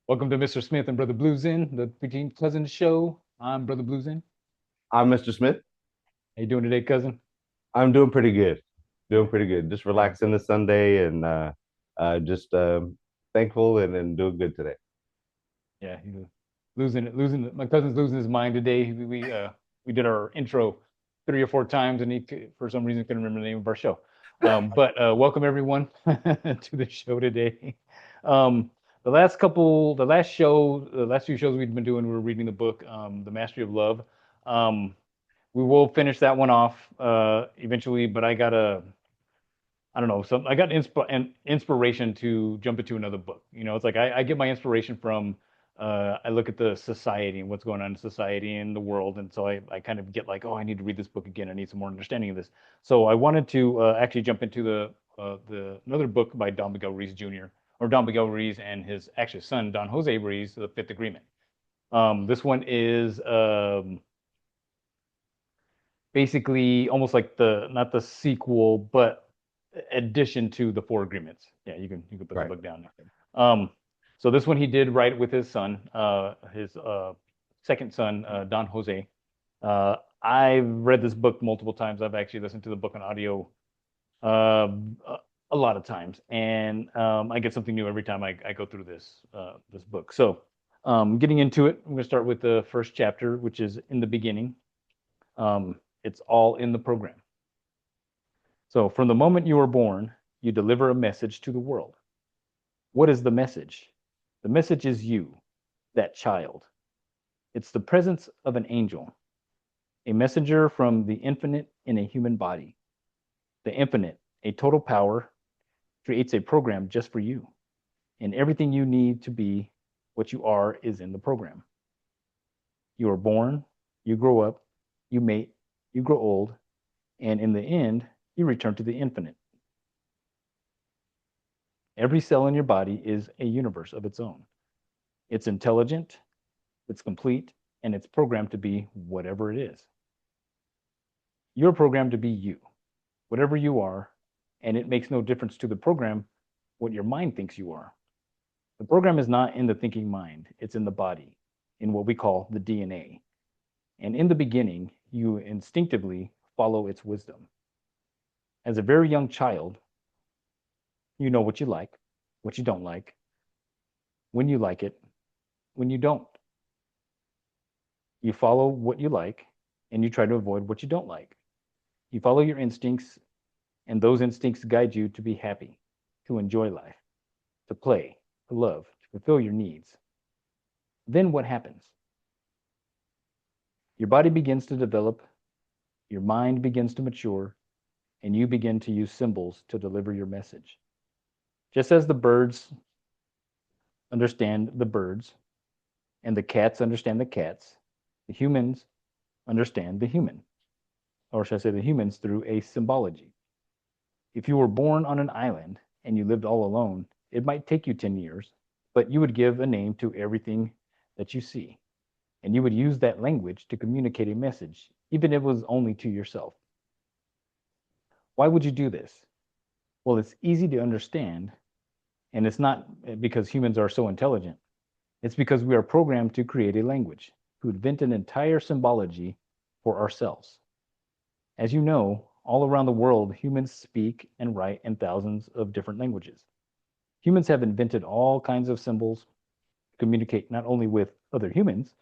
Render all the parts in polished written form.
Welcome to Mr. Smith and Brother Blues In, the Between Cousins show. I'm Brother Blues In. I'm Mr. Smith. How you doing today, cousin? I'm doing pretty good. Doing Yeah, pretty good. Just yeah, relaxing this Sunday and just thankful and doing good today. yeah. He's losing. My cousin's losing his mind today. We did our intro 3 or 4 times, and for some reason couldn't remember the name of our show. But welcome everyone to the show today. Um, the last few shows we've been doing, we were reading the book, The Mastery of Love. Um, we will finish that one off eventually, but I don't know, I got an inspiration to jump into another book. It's like I get my inspiration from I look at the society and what's going on in society and the world, and so I kind of get like, oh, I need to read this book again. I need some more understanding of this. So I wanted to actually jump into the another book by Don Miguel Ruiz Jr. or Don Miguel Ruiz and his actually son Don Jose Ruiz, The Fifth Agreement. This one is basically almost like the not the sequel, but addition to the Four Agreements. Yeah, you can put the Right. book down there. So this one he did write with his son, his second son, Don Jose. I've read this book multiple times. I've actually listened to the book on audio uh, a lot of times, and I get something new every time I go through this book. So, getting into it, I'm going to start with the first chapter, which is in the beginning. It's all in the program. So, from the moment you are born, you deliver a message to the world. What is the message? The message is you, that child. It's the presence of an angel, a messenger from the infinite in a human body. The infinite, a total power, creates a program just for you. And everything you need to be what you are is in the program. You are born, you grow up, you mate, you grow old, and in the end, you return to the infinite. Every cell in your body is a universe of its own. It's intelligent, it's complete, and it's programmed to be whatever it is. You're programmed to be you, whatever you are, and it makes no difference to the program what your mind thinks you are. The program is not in the thinking mind, it's in the body, in what we call the DNA. And in the beginning, you instinctively follow its wisdom. As a very young child, you know what you like, what you don't like, when you like it, when you don't. You follow what you like and you try to avoid what you don't like. You follow your instincts, and those instincts guide you to be happy, to enjoy life, to play, to love, to fulfill your needs. Then what happens? Your body begins to develop, your mind begins to mature, and you begin to use symbols to deliver your message. Just as the birds understand the birds, and the cats understand the cats, the humans understand the human, or should I say the humans through a symbology. If you were born on an island and you lived all alone, it might take you 10 years, but you would give a name to everything that you see. And you would use that language to communicate a message, even if it was only to yourself. Why would you do this? Well, it's easy to understand, and it's not because humans are so intelligent. It's because we are programmed to create a language, to invent an entire symbology for ourselves. As you know, all around the world, humans speak and write in thousands of different languages. Humans have invented all kinds of symbols to communicate not only with other humans,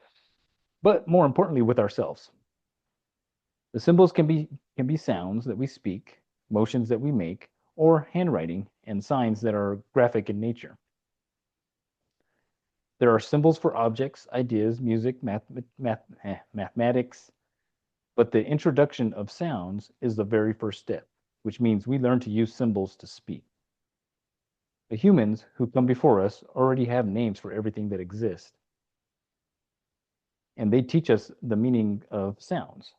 but more importantly with ourselves. The symbols can be sounds that we speak, motions that we make, or handwriting and signs that are graphic in nature. There are symbols for objects, ideas, music, mathematics, but the introduction of sounds is the very first step, which means we learn to use symbols to speak. The humans who come before us already have names for everything that exists, and they teach us the meaning of sounds.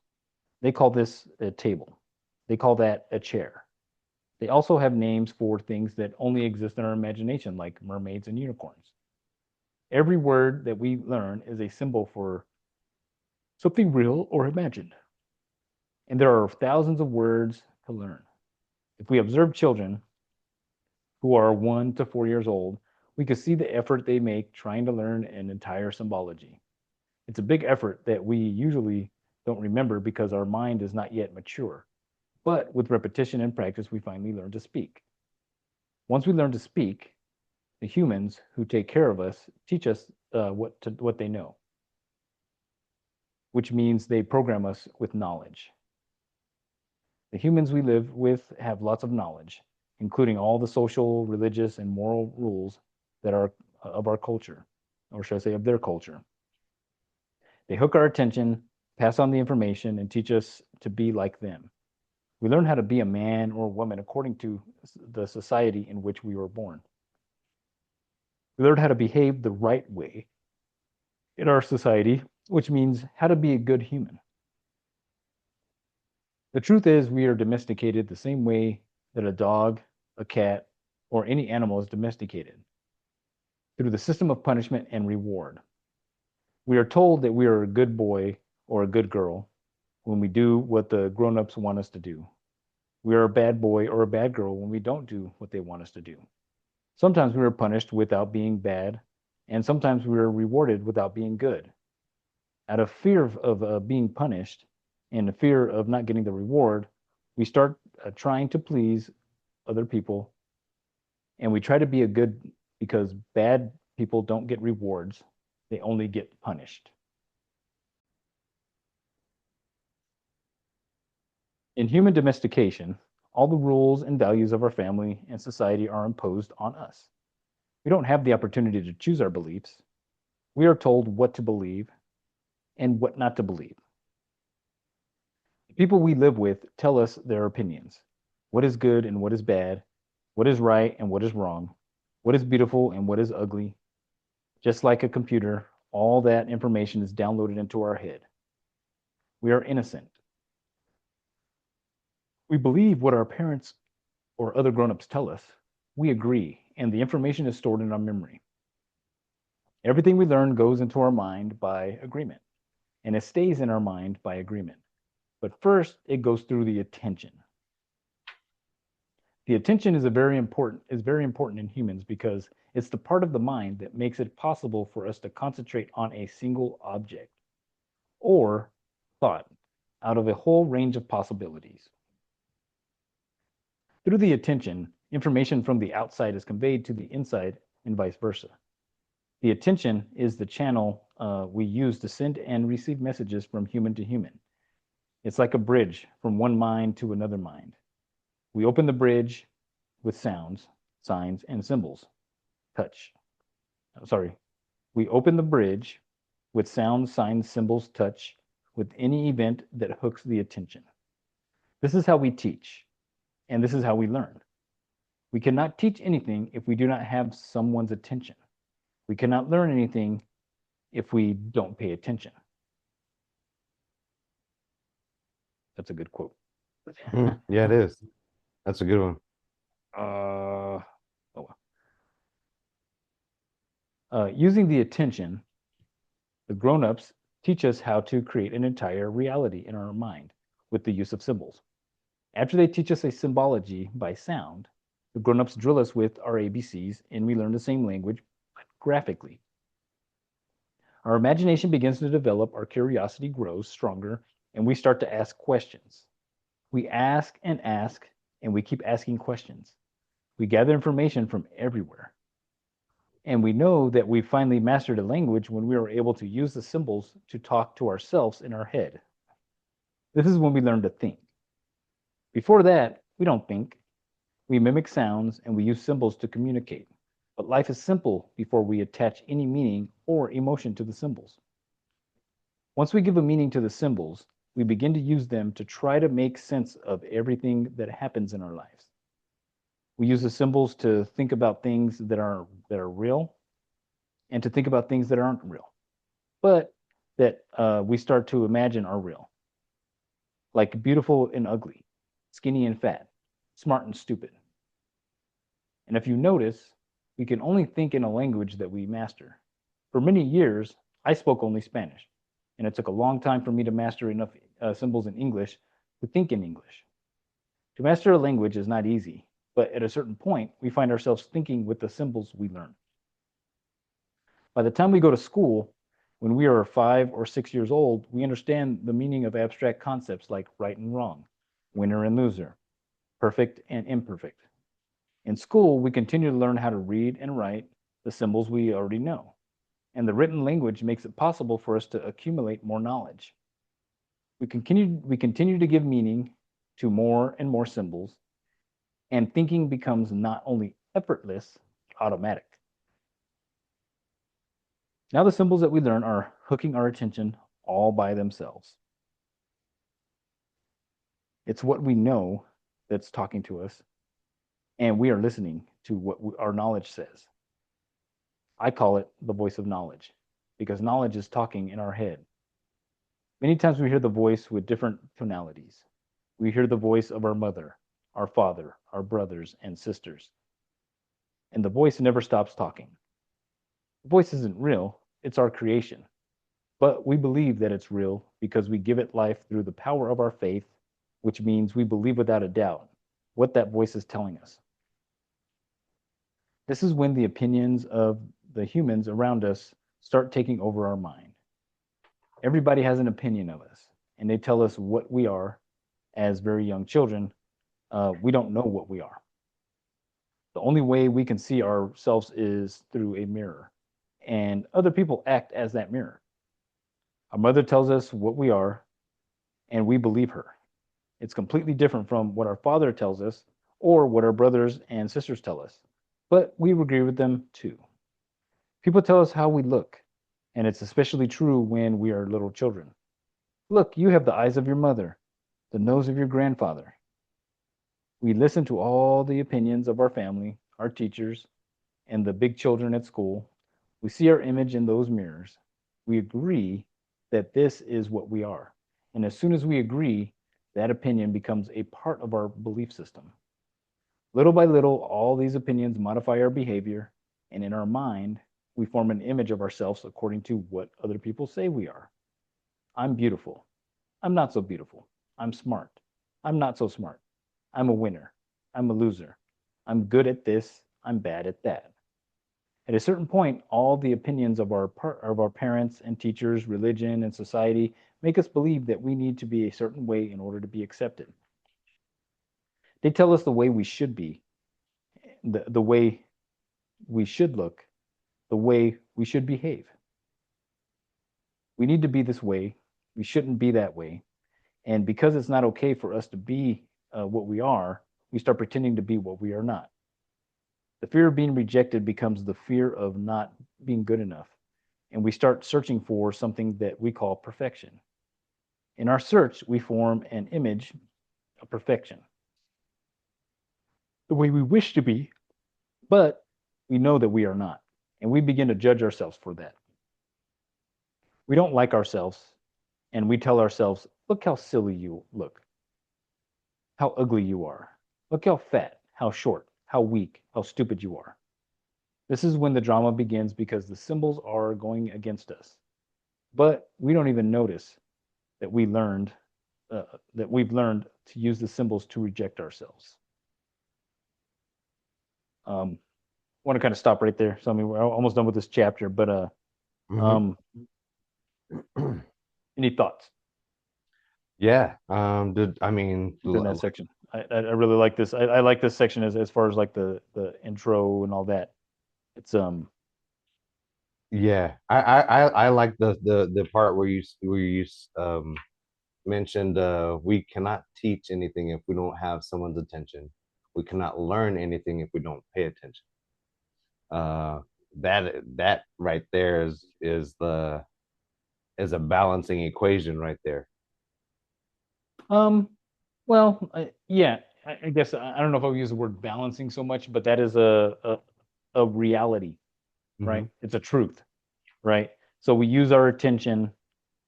They call this a table. They call that a chair. They also have names for things that only exist in our imagination, like mermaids and unicorns. Every word that we learn is a symbol for something real or imagined. And there are thousands of words to learn. If we observe children who are 1 to 4 years old, We could see the effort they make trying to learn an entire symbology. It's a big effort that we usually don't remember because our mind is not yet mature. But with repetition and practice, we finally learn to speak. Once we learn to speak, the humans who take care of us teach us what they know, which means they program us with knowledge. The humans we live with have lots of knowledge, including all the social, religious, and moral rules that are of our culture, or should I say, of their culture. They hook our attention, pass on the information, and teach us to be like them. We learn how to be a man or a woman according to the society in which we were born. We learn how to behave the right way in our society, which means how to be a good human. The truth is, we are domesticated the same way that a dog, a cat, or any animal is domesticated, through the system of punishment and reward. We are told that we are a good boy or a good girl when we do what the grown-ups want us to do. We are a bad boy or a bad girl when we don't do what they want us to do. Sometimes we are punished without being bad, and sometimes we are rewarded without being good. Out of fear of being punished and the fear of not getting the reward, we start trying to please other people, and we try to be a good because bad people don't get rewards, they only get punished. In human domestication, all the rules and values of our family and society are imposed on us. We don't have the opportunity to choose our beliefs. We are told what to believe and what not to believe. The people we live with tell us their opinions, what is good and what is bad, what is right and what is wrong, what is beautiful and what is ugly. Just like a computer, all that information is downloaded into our head. We are innocent. We believe what our parents or other grown-ups tell us. We agree, and the information is stored in our memory. Everything we learn goes into our mind by agreement, and it stays in our mind by agreement. But first, it goes through the attention. The attention is very important in humans because it's the part of the mind that makes it possible for us to concentrate on a single object or thought out of a whole range of possibilities. Through the attention, information from the outside is conveyed to the inside and vice versa. The attention is the channel we use to send and receive messages from human to human. It's like a bridge from one mind to another mind. We open the bridge with sounds, signs, and symbols. We open the bridge with sounds, signs, symbols, touch, with any event that hooks the attention. This is how we teach, and this is how we learn. We cannot teach anything if we do not have someone's attention. We cannot learn anything if we don't pay attention. That's a good quote. Yeah, it is. That's a good one. Using the attention, the grown-ups teach us how to create an entire reality in our mind with the use of symbols. After they teach us a symbology by sound, the grown-ups drill us with our ABCs, and we learn the same language, but graphically. Our imagination begins to develop, our curiosity grows stronger, and we start to ask questions. We ask, and we keep asking questions. We gather information from everywhere. And we know that we finally mastered a language when we are able to use the symbols to talk to ourselves in our head. This is when we learn to think. Before that, we don't think. We mimic sounds and we use symbols to communicate. But life is simple before we attach any meaning or emotion to the symbols. Once we give a meaning to the symbols, we begin to use them to try to make sense of everything that happens in our lives. We use the symbols to think about things that are real and to think about things that aren't real, but that we start to imagine are real, like beautiful and ugly, skinny and fat, smart and stupid. And if you notice, we can only think in a language that we master. For many years, I spoke only Spanish, and it took a long time for me to master enough symbols in English to think in English. To master a language is not easy, but at a certain point, we find ourselves thinking with the symbols we learn. By the time we go to school, when we are 5 or 6 years old, we understand the meaning of abstract concepts like right and wrong, winner and loser, perfect and imperfect. In school, we continue to learn how to read and write the symbols we already know, and the written language makes it possible for us to accumulate more knowledge. We continue to give meaning to more and more symbols, and thinking becomes not only effortless, automatic. Now the symbols that we learn are hooking our attention all by themselves. It's what we know that's talking to us, and we are listening to what our knowledge says. I call it the voice of knowledge because knowledge is talking in our head. Many times we hear the voice with different tonalities. We hear the voice of our mother, our father, our brothers and sisters, and the voice never stops talking. The voice isn't real, it's our creation. But we believe that it's real because we give it life through the power of our faith, which means we believe without a doubt what that voice is telling us. This is when the opinions of the humans around us start taking over our mind. Everybody has an opinion of us, and they tell us what we are as very young children. We don't know what we are. The only way we can see ourselves is through a mirror, and other people act as that mirror. Our mother tells us what we are, and we believe her. It's completely different from what our father tells us or what our brothers and sisters tell us, but we agree with them too. People tell us how we look, and it's especially true when we are little children. Look, you have the eyes of your mother, the nose of your grandfather. We listen to all the opinions of our family, our teachers, and the big children at school. We see our image in those mirrors. We agree that this is what we are. And as soon as we agree, that opinion becomes a part of our belief system. Little by little, all these opinions modify our behavior, and in our mind, we form an image of ourselves according to what other people say we are. I'm beautiful. I'm not so beautiful. I'm smart. I'm not so smart. I'm a winner. I'm a loser. I'm good at this. I'm bad at that. At a certain point, all the opinions of our parents and teachers, religion, and society make us believe that we need to be a certain way in order to be accepted. They tell us the way we should be, the way we should look, the way we should behave. We need to be this way. We shouldn't be that way. And because it's not okay for us to be what we are, we start pretending to be what we are not. The fear of being rejected becomes the fear of not being good enough. And we start searching for something that we call perfection. In our search, we form an image of perfection, the way we wish to be, but we know that we are not. And we begin to judge ourselves for that. We don't like ourselves, and we tell ourselves, look how silly you look, how ugly you are, look how fat, how short, how weak, how stupid you are. This is when the drama begins because the symbols are going against us. But we don't even notice that we've learned to use the symbols to reject ourselves. Want to kind of stop right there. So I mean, we're almost done with this chapter, but Mhm. any thoughts Yeah. I mean, within that section? I really like this. I like this section as far as like the intro and all that. It's yeah. I like the part where you mentioned we cannot teach anything if we don't have someone's attention. We cannot learn anything if we don't pay attention. Uh, that right there is a balancing equation right there. um well yeah. I guess I don't know if I would use the word balancing so much, but that is a reality, right? Hmm. It's a truth, right? So we use our attention.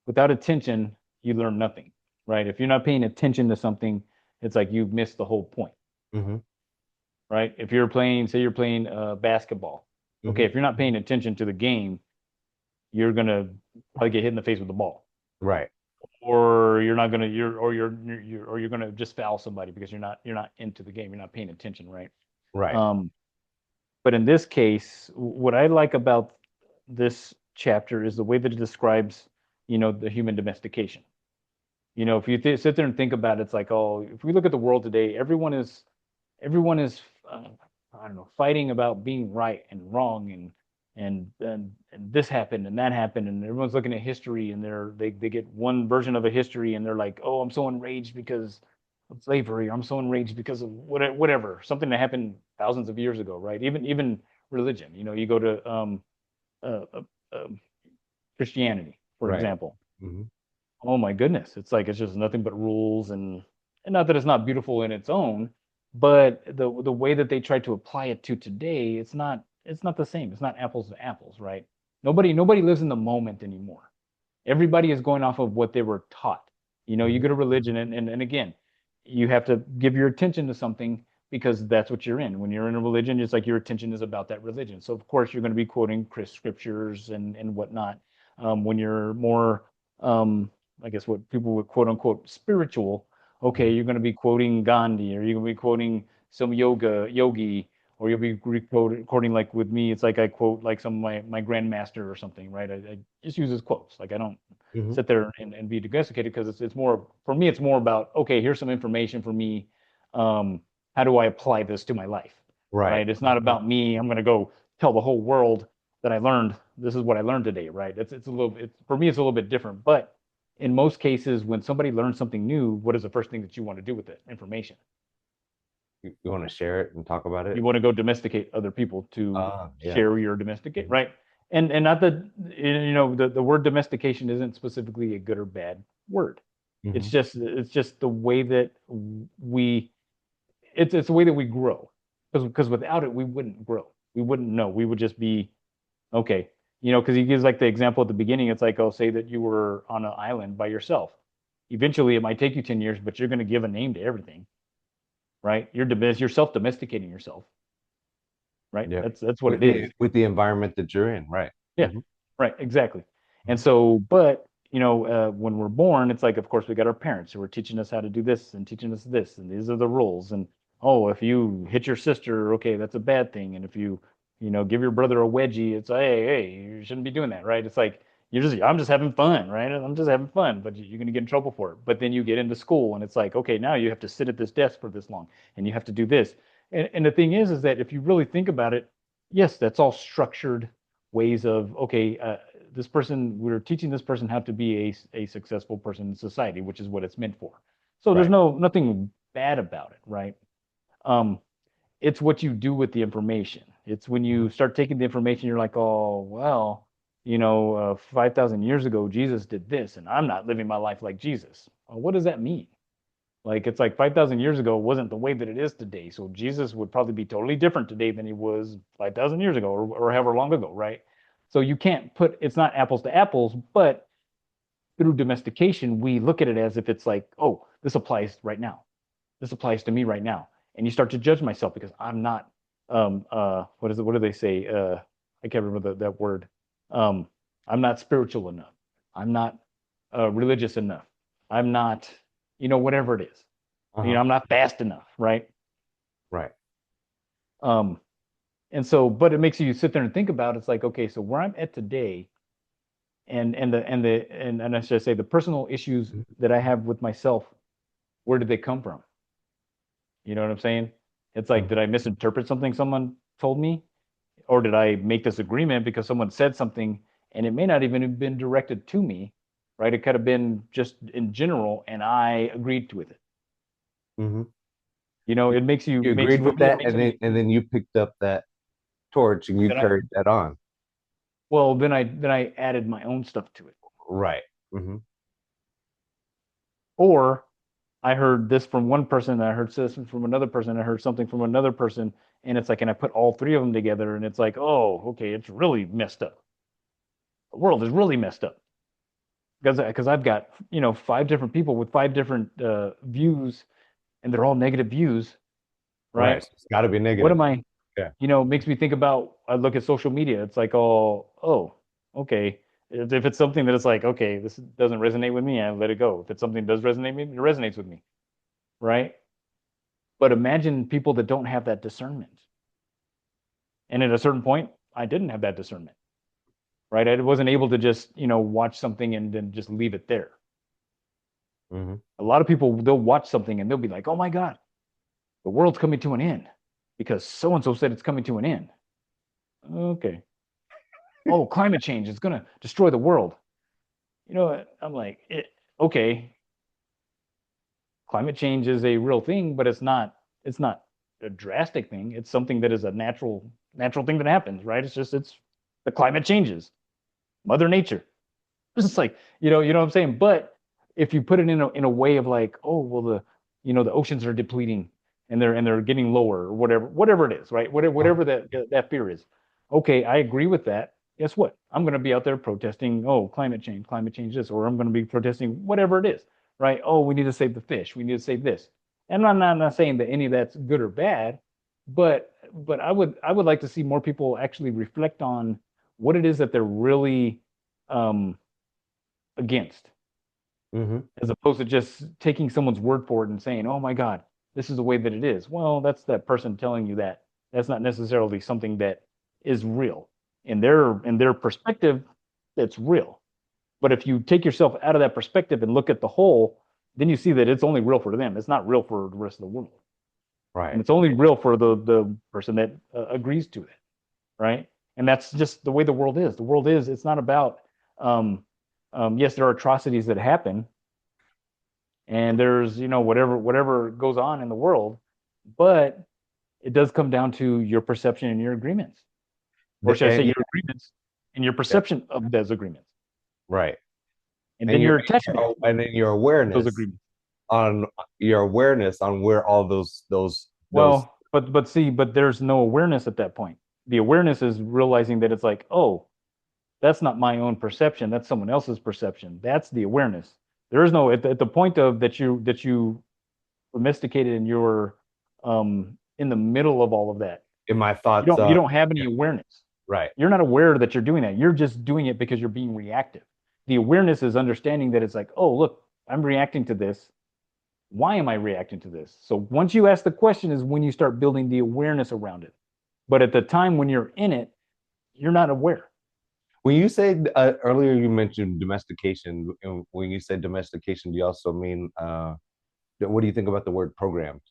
Without attention, you learn nothing, right? If you're not paying attention to something, it's like you've missed the whole point, Hmm. right? If you're playing, say you're playing basketball, okay, Hmm. if you're not paying attention to the game, you're gonna probably get hit in the face with the ball, Right. or you're not gonna you're gonna just foul somebody because you're not into the game, you're not paying attention, right? Right. Um, but in this case, what I like about this chapter is the way that it describes, the human domestication. If you sit there and think about it, it's like, oh, if we look at the world today, everyone is I don't know, fighting about being right and wrong, and this happened and that happened, and everyone's looking at history, and they get one version of a history, and they're like, oh, I'm so enraged because of slavery, or I'm so enraged because of whatever, something that happened thousands of years ago, right? Even religion, you go to uh, uh, um, Christianity, for Right. example. Hmm. Oh my goodness, it's like it's just nothing but rules, and not that it's not beautiful in its own, but the way that they try to apply it to today, it's not the same. It's not apples to apples, right? Nobody lives in the moment anymore. Everybody is going off of what they were taught. You Hmm. go to religion, and again, you have to give your attention to something because that's what you're in. When you're in a religion, it's like your attention is about that religion. So of course you're going to be quoting Chris scriptures and whatnot. When you're more, um, I guess what people would quote unquote spiritual, okay, you're going to be quoting Gandhi, or you're going to be quoting some yogi, or you'll be quoting, like with me, it's like I quote like some of my grandmaster or something, right? I just use his quotes. Like I don't Hmm. sit there and be domesticated, because it's more, for me, it's more about, okay, here's some information for me. Um, how do I apply this to my life? Right. Right? It's not about me. I'm going to go tell the whole world that I learned, this is what I learned today, right? It's a little, it's, for me, it's a little bit different. But in most cases, when somebody learns something new, what is the first thing that you want to do with it? Information. You want to share it and talk about it? You want to go domesticate other people to Yeah. share your domesticate, Mhm. right? And not that, the word domestication isn't specifically a good or bad word. It's Hmm. just the way that we it's the way that we grow. Because without it we wouldn't grow. We wouldn't know. We would just be okay. Because he gives like the example at the beginning. It's like, oh, say that you were on an island by yourself. Eventually it might take you 10 years, but you're going to give a name to everything, right? You're self-domesticating yourself, right? Yeah. That's what With it is. the environment that you're in, right? Yeah, Hmm. right, exactly. And Hmm. so, but when we're born, it's like, of course, we got our parents who are teaching us how to do this and teaching us this, and these are the rules. And oh, if you hit your sister, okay, that's a bad thing. And if give your brother a wedgie, it's hey, you shouldn't be doing that, right? It's like I'm just having fun, right? I'm just having fun, but you're gonna get in trouble for it. But then you get into school, and it's like, okay, now you have to sit at this desk for this long, and you have to do this. And the thing is that if you really think about it, yes, that's all structured ways of, okay, this person, we're teaching this person how to be a successful person in society, which is what it's meant for. So there's Right. nothing bad about it, right? um it's what you do with the information. It's when you Hmm. start taking the information, you're like, oh well, 5,000 years ago Jesus did this, and I'm not living my life like Jesus. Well, what does that mean? Like, it's like 5,000 years ago wasn't the way that it is today. So Jesus would probably be totally different today than he was 5,000 years ago, or however long ago, right? So you can't put, it's not apples to apples, but through domestication, we look at it as if it's like, oh, this applies right now. This applies to me right now. And you start to judge myself because I'm not, what is it? What do they say? I can't remember that word. Um, I'm not spiritual enough. I'm not religious enough. I'm not, whatever it is. Uh-huh. I'm not fast enough, right? Right. Um, and so, but it makes you sit there and think about, it's like, okay, so where I'm at today, and I should say the personal issues Mhm. that I have with myself, where did they come from? You know what I'm saying? It's like, Mhm. did I misinterpret something someone told me? Or did I make this agreement because someone said something, and it may not even have been directed to me, right? It could have been just in general, and I agreed with it. Mhm. It makes you, You makes agreed for with me, it that, makes and then me, you picked up that torch and you then I, carried that on. well, then I added my own stuff to it. Right. Hmm. Or I heard this from one person, and I heard this from another person, I heard something from another person, and it's like, and I put all three of them together, and it's like, oh, okay, it's really messed up. The world is really messed up because I've got five different people with five different views, and they're all negative views, Right. right? So it's got to be What negative. am I? Yeah. Makes me think about. I look at social media. It's like, oh, okay. If it's something that it's like, okay, this doesn't resonate with me, I let it go. If it's something that does resonate with me, it resonates with me, right? But imagine people that don't have that discernment. And at a certain point, I didn't have that discernment. right? I wasn't able to just, watch something and then just leave it there. Mm-hmm. A lot of people, they'll watch something and they'll be like, oh my God, the world's coming to an end because so and so said it's coming to an end. Okay. Oh, climate change is going to destroy the world. I'm like, okay, climate change is a real thing, but it's not a drastic thing. It's something that is a natural thing that happens, right? It's the climate changes, Mother Nature. It's just like, what I'm saying. But if you put it in a way of like, oh, well, the oceans are depleting and they're getting lower or whatever it is, right? Whatever that fear is. Okay, I agree with that. Guess what? I'm going to be out there protesting, oh, climate change this, or I'm going to be protesting whatever it is, right? Oh, we need to save the fish. We need to save this. And I'm not saying that any of that's good or bad, but I would like to see more people actually reflect on what it is that they're really um, against, Mm-hmm. as opposed to just taking someone's word for it and saying, "Oh my God, this is the way that it is." Well, that's that person telling you that. That's not necessarily something that is real in their perspective. That's real. But if you take yourself out of that perspective and look at the whole, then you see that it's only real for them. It's not real for the rest of the world, and Right. it's only real for the person that agrees to it, right? And that's just the way the world is. The world is. It's not about. Yes, there are atrocities that happen, and there's whatever goes on in the world, but it does come down to your perception and your agreements, or should I say And your agreements and your yeah, perception of those agreements, right. and And then your your attachment and then to those agreements. your awareness on where all those But there's no awareness at that point. The awareness is realizing that it's like, oh, that's not my own perception, that's someone else's perception. That's the awareness. There is no at the point of that you domesticated and you're in the middle of all of that. in my You thoughts. don't you don't have any awareness. Right. You're not aware that you're doing that. You're just doing it because you're being reactive. The awareness is understanding that it's like, oh, look, I'm reacting to this. Why am I reacting to this? So once you ask the question is when you start building the awareness around it. But at the time when you're in it, you're not aware. When you say earlier, you mentioned domestication. And when you say domestication, do you also mean what do you think about the word programmed?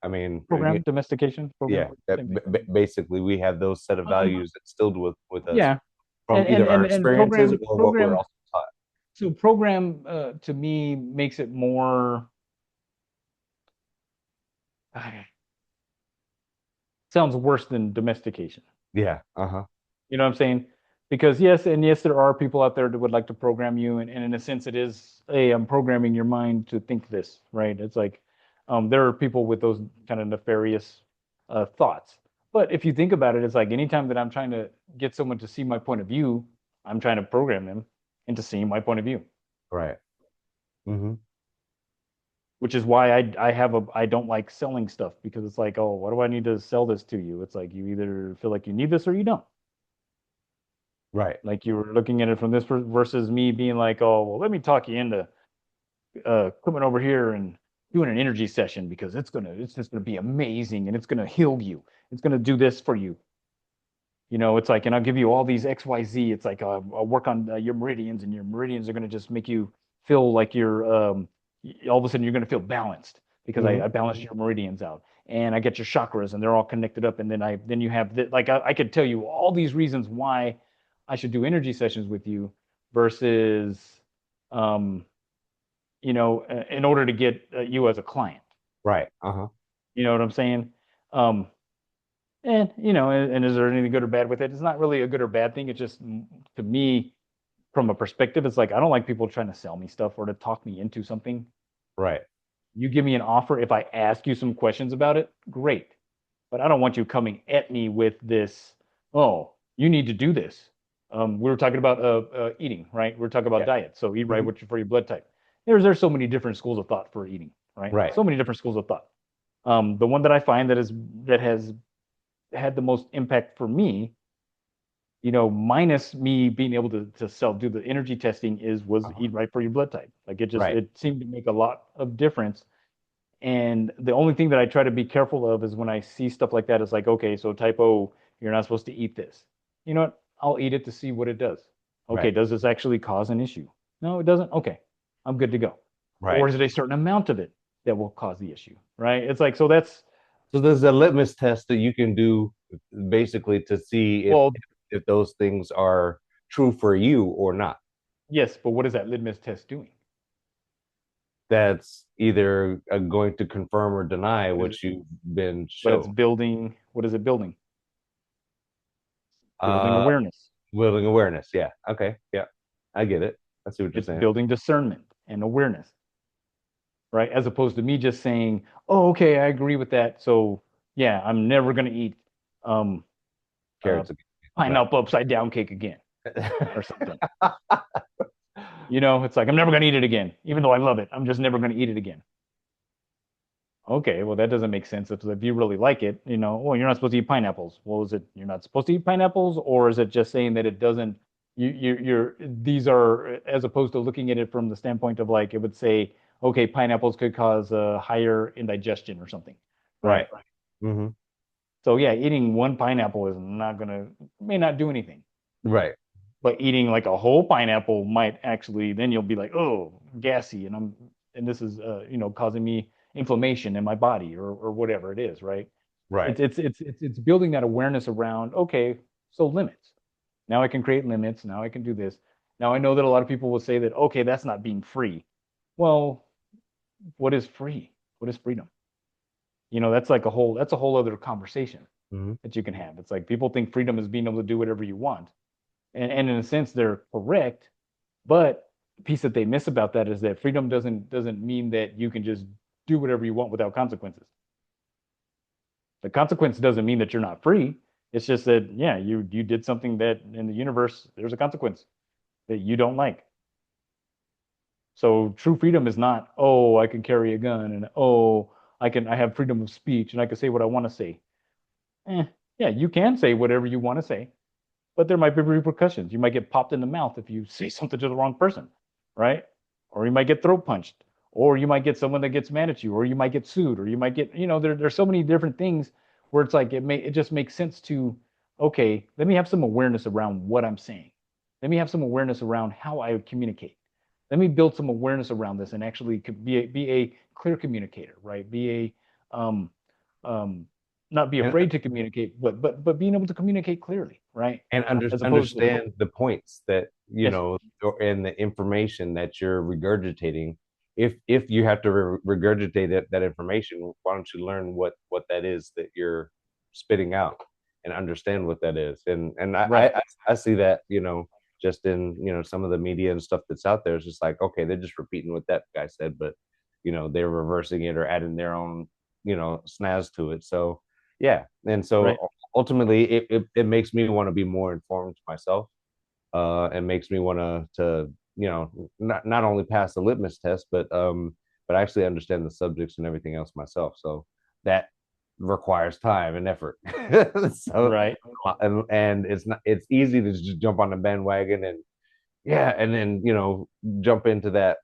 I mean, Program, domestication, program, yeah, that same thing. basically we have those set of Um, values instilled with us yeah, from and and either our and and experiences program or what we're program. also taught. So program to me makes it more sounds worse than domestication. Yeah. Uh-huh. You know what I'm saying? Because yes, there are people out there that would like to program you, and in a sense, it is, hey, I'm programming your mind to think this, right? It's like there are people with those kind of nefarious thoughts. But if you think about it, it's like anytime that I'm trying to get someone to see my point of view, I'm trying to program them into seeing my point of view, Right. Mm-hmm. which is why I don't like selling stuff because it's like, oh, why do I need to sell this to you? It's like you either feel like you need this or you don't. Right. Like you were looking at it from this versus me being like, oh, well, let me talk you into coming over here and doing an energy session because it's just gonna be amazing and it's gonna heal you. It's gonna do this for you. It's like, and I'll give you all these X, Y, Z. It's like I'll work on your meridians, and your meridians are gonna just make you feel like you're all of a sudden you're gonna feel balanced because I, Mm-hmm. I balanced your meridians out, and I get your chakras, and they're all connected up, and then you have like I could tell you all these reasons why I should do energy sessions with you versus um, in order to get you as a client. Right. Uh-huh. You know what I'm saying? Um, and is there anything good or bad with it? It's not really a good or bad thing. It's just to me, from a perspective, it's like I don't like people trying to sell me stuff or to talk me into something. Right. You give me an offer. If I ask you some questions about it, great. But I don't want you coming at me with this, oh, you need to do this. We were talking about eating, right? We are talking about Yeah. diet. So eat right Mm-hmm. for your blood type. There's so many different schools of thought for eating, right? Right. So many different schools of thought. The one that I find that has had the most impact for me, minus me being able to self do the energy testing was Uh-huh. eat right for your blood type. Like Right. it seemed to make a lot of difference. And the only thing that I try to be careful of is when I see stuff like that, it's like, okay, so type O, you're not supposed to eat this. You know what? I'll eat it to see what it does. Okay, Right. does this actually cause an issue? No, it doesn't. Okay, I'm good to go. Or Right. is it a certain amount of it that will cause the issue? Right? It's like, so that's, So there's a litmus test that you can do basically to see well, if those things are true for you or not. yes, but what is that litmus test doing? That's either going to confirm or deny What is it? what you've been But it's shown. building, what is it building? Building Uh, awareness. Building awareness. Yeah. Okay. Yeah. I get it. I see what you're It's saying. building discernment and awareness, right? As opposed to me just saying, oh, okay, I agree with that. So yeah, I'm never going to eat um, uh, Carrots. Again. Right. pineapple upside down cake again or something. It's like, I'm never going to eat it again. Even though I love it, I'm just never going to eat it again. Okay, well, that doesn't make sense. If you really like it, well, you're not supposed to eat pineapples. Well, is it you're not supposed to eat pineapples, or is it just saying that it doesn't, these are, as opposed to looking at it from the standpoint of like, it would say, okay, pineapples could cause higher indigestion or something, Right. right? Hmm. So yeah, eating one pineapple is not gonna, may not do anything. Right. But eating like a whole pineapple might actually, then you'll be like, oh, gassy, and this is, causing me inflammation in my body or whatever it is, right? Right. It's building that awareness around, okay, so limits. Now I can create limits. Now I can do this. Now I know that a lot of people will say that, okay, that's not being free. Well, what is free? What is freedom? That's a whole other conversation Hmm. that you can have. It's like people think freedom is being able to do whatever you want. And in a sense, they're correct. But the piece that they miss about that is that freedom doesn't mean that you can just do whatever you want without consequences. The consequence doesn't mean that you're not free. It's just that, yeah, you did something that in the universe there's a consequence that you don't like. So true freedom is not, oh, I can carry a gun, and oh, I have freedom of speech and I can say what I want to say. Eh, yeah, you can say whatever you want to say, but there might be repercussions. You might get popped in the mouth if you say something to the wrong person, right? Or you might get throat punched, or you might get someone that gets mad at you, or you might get sued, or you might get, there's so many different things where it's like it just makes sense to, okay, let me have some awareness around what I'm saying. Let me have some awareness around how I communicate. Let me build some awareness around this and actually be a clear communicator, right? Um, um, not be And afraid to communicate, but being able to communicate clearly, right? As opposed to, understand the points that yes, and the information that you're regurgitating. If you have to regurgitate that information, why don't you learn what that is that you're spitting out and understand what that is? And right, I see that just in some of the media and stuff that's out there. It's just like, okay, they're just repeating what that guy said, but they're reversing it or adding their own snaz to it. So yeah, and so right. ultimately it makes me want to be more informed myself, and makes me want to not only pass the litmus test but actually understand the subjects and everything else myself, so that requires time and effort. So Right. and it's easy to just jump on the bandwagon and yeah, and then jump into that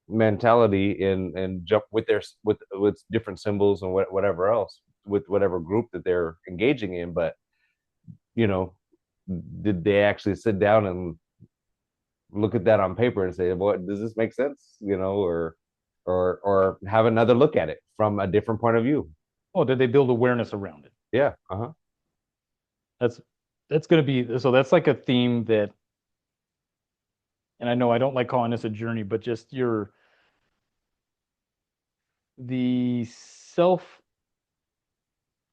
mentality and jump with their with different symbols and whatever else with whatever group that they're engaging in, but you know did they actually sit down and look at that on paper and say, "What does this make sense?" Or have another look at it from a different point of view. Oh, did they build awareness around it? Yeah. Uh-huh. That's that's going to be, so that's like a theme that, and I know I don't like calling this a journey, but just the self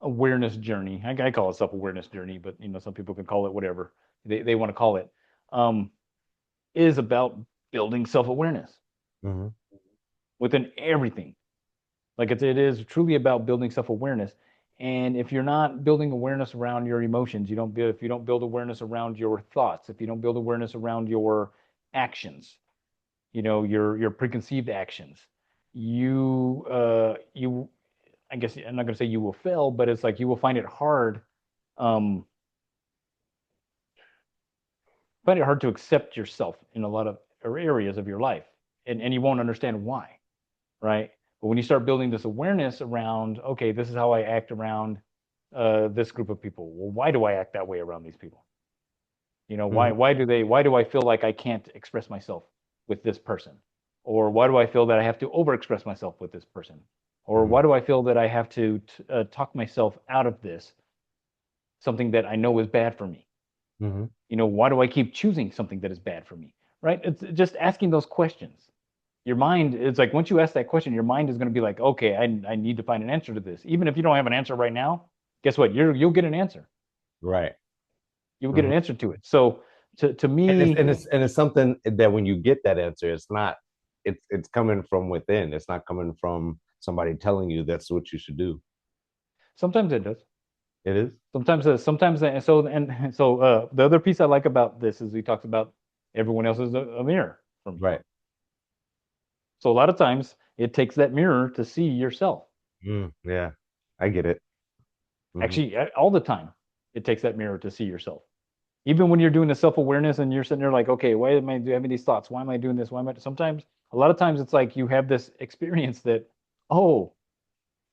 awareness journey. I call it self awareness journey, but some people can call it whatever they want to call it. Um, is about building self awareness Hmm. within everything. Like it is truly about building self-awareness. And if you're not building awareness around your emotions, if you don't build awareness around your thoughts, if you don't build awareness around your actions, your preconceived actions, you I guess I'm not going to say you will fail, but it's like you will um find it hard to accept yourself in a lot of areas of your life, and you won't understand why, right? But when you start building this awareness around, okay, this is how I act around this group of people. Well, why do I act that way around these people? You know, Mhm. why do I feel like I can't express myself with this person? Or why do I feel that I have to overexpress myself with this person? Or Mhm. why do I feel that I have to talk myself out of this, something that I know is bad for me? Mhm. You know, why do I keep choosing something that is bad for me? Right? It's just asking those questions. Your mind, it's like once you ask that question, your mind is going to be like, okay, I need to find an answer to this. Even if you don't have an answer right now, guess what? You'll get an answer. Right. You'll get an Mhm. answer to it. So to And it's me, and it's and it's something that when you get that answer, it's not it's coming from within. It's not coming from somebody telling you that's what you should do. sometimes it does. It is. Sometimes so and so the other piece I like about this is he talks about everyone else is a mirror from you. Right. So a lot of times it takes that mirror to see yourself. Yeah. I get it. Hmm. Actually, all the time it takes that mirror to see yourself. Even when you're doing the self-awareness and you're sitting there like, okay, why am I having these thoughts? Why am I doing this? Why am I? Sometimes, a lot of times, it's like you have this experience that, oh,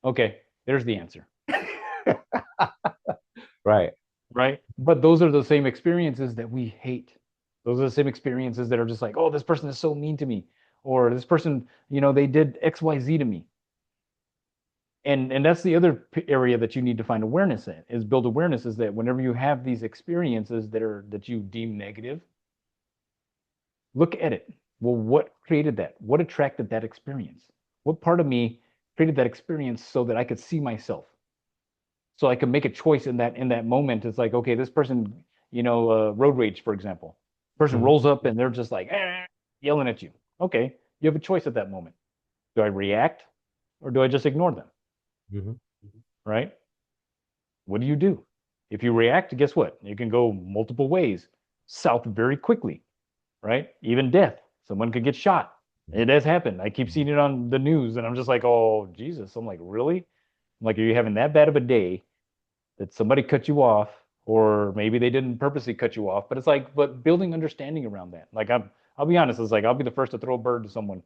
okay, there's the answer, Right. right? But those are the same experiences that we hate. Those are the same experiences that are just like, oh, this person is so mean to me, or this person, they did X, Y, Z to me. And that's the other area that you need to find awareness in, is build awareness, is that whenever you have these experiences that you deem negative, look at it. Well, what created that? What attracted that experience? What part of me created that experience so that I could see myself, so I could make a choice in that moment? It's like, okay, this person, road rage, for example. Person Hmm. rolls up and they're just like yelling at you. Okay, you have a choice at that moment. Do I react or do I just ignore them? Hmm. Right? What do you do? If you react, guess what? You can go multiple ways, south very quickly, right? Even death. Someone could get shot. It has happened. I keep seeing it on the news, and I'm just like, oh, Jesus. I'm like, really? I'm like, are you having that bad of a day that somebody cut you off, or maybe they didn't purposely cut you off? But it's like, but building understanding around that. Like, I'll be honest. It's like I'll be the first to throw a bird to someone.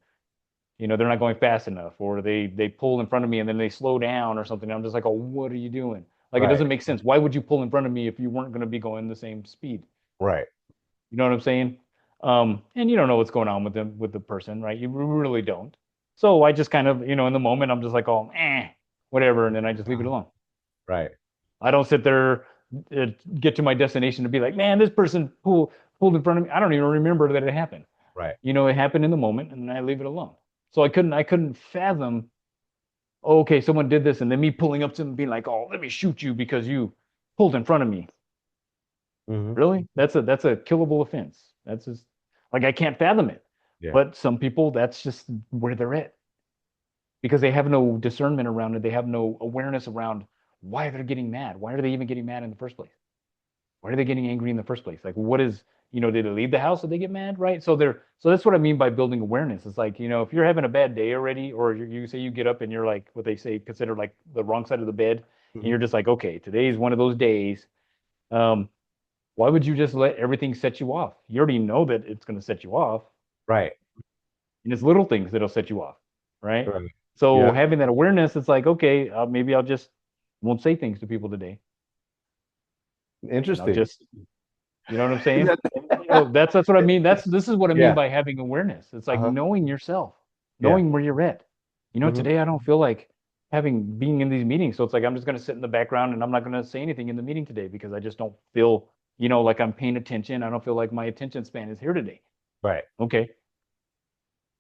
They're not going fast enough, or they pull in front of me and then they slow down or something. I'm just like, oh, what are you doing? Like, it Right. doesn't make sense. Why would you pull in front of me if you weren't going to be going the same speed? Right. You know what I'm saying? And you don't know what's going on with them with the person, right? You really don't. So I just kind of, in the moment, I'm just like, oh, whatever, and then I just leave it alone. Right. I don't sit there, get to my destination to be like, man, this person pulled in front of me. I don't even remember that it happened. Right. It happened in the moment, and I leave it alone. So I couldn't fathom, oh, okay, someone did this, and then me pulling up to them, being like, oh, let me shoot you because you pulled in front of me. Hmm. Really? That's a killable offense. That's just like I can't fathom it. Yeah. But some people, that's just where they're at because they have no discernment around it. They have no awareness around why they're getting mad. Why are they even getting mad in the first place? Why are they getting angry in the first place? Like, what is, did they leave the house? Did they get mad? Right? So that's what I mean by building awareness. It's like, if you're having a bad day already, or you say you get up and you're like what they say consider like the wrong side of the bed, and Hmm. you're just like, okay, today is one of those days. Um, why would you just let everything set you off? You already know that it's going to set you off, Right. and it's little things that'll set you off, right? Right. So Yeah. having that awareness, it's like, okay, maybe I'll just won't say things to people today, and I'll Interesting. just, you know what I'm saying? That's what I mean. This is what I mean Yeah. by having awareness. It's like Uh-huh. knowing yourself, Yeah. knowing where you're at. Hmm. Today I don't feel like being in these meetings, so it's like I'm just going to sit in the background and I'm not going to say anything in the meeting today because I just don't feel, like I'm paying attention. I don't feel like my attention span is here today. Right. Okay,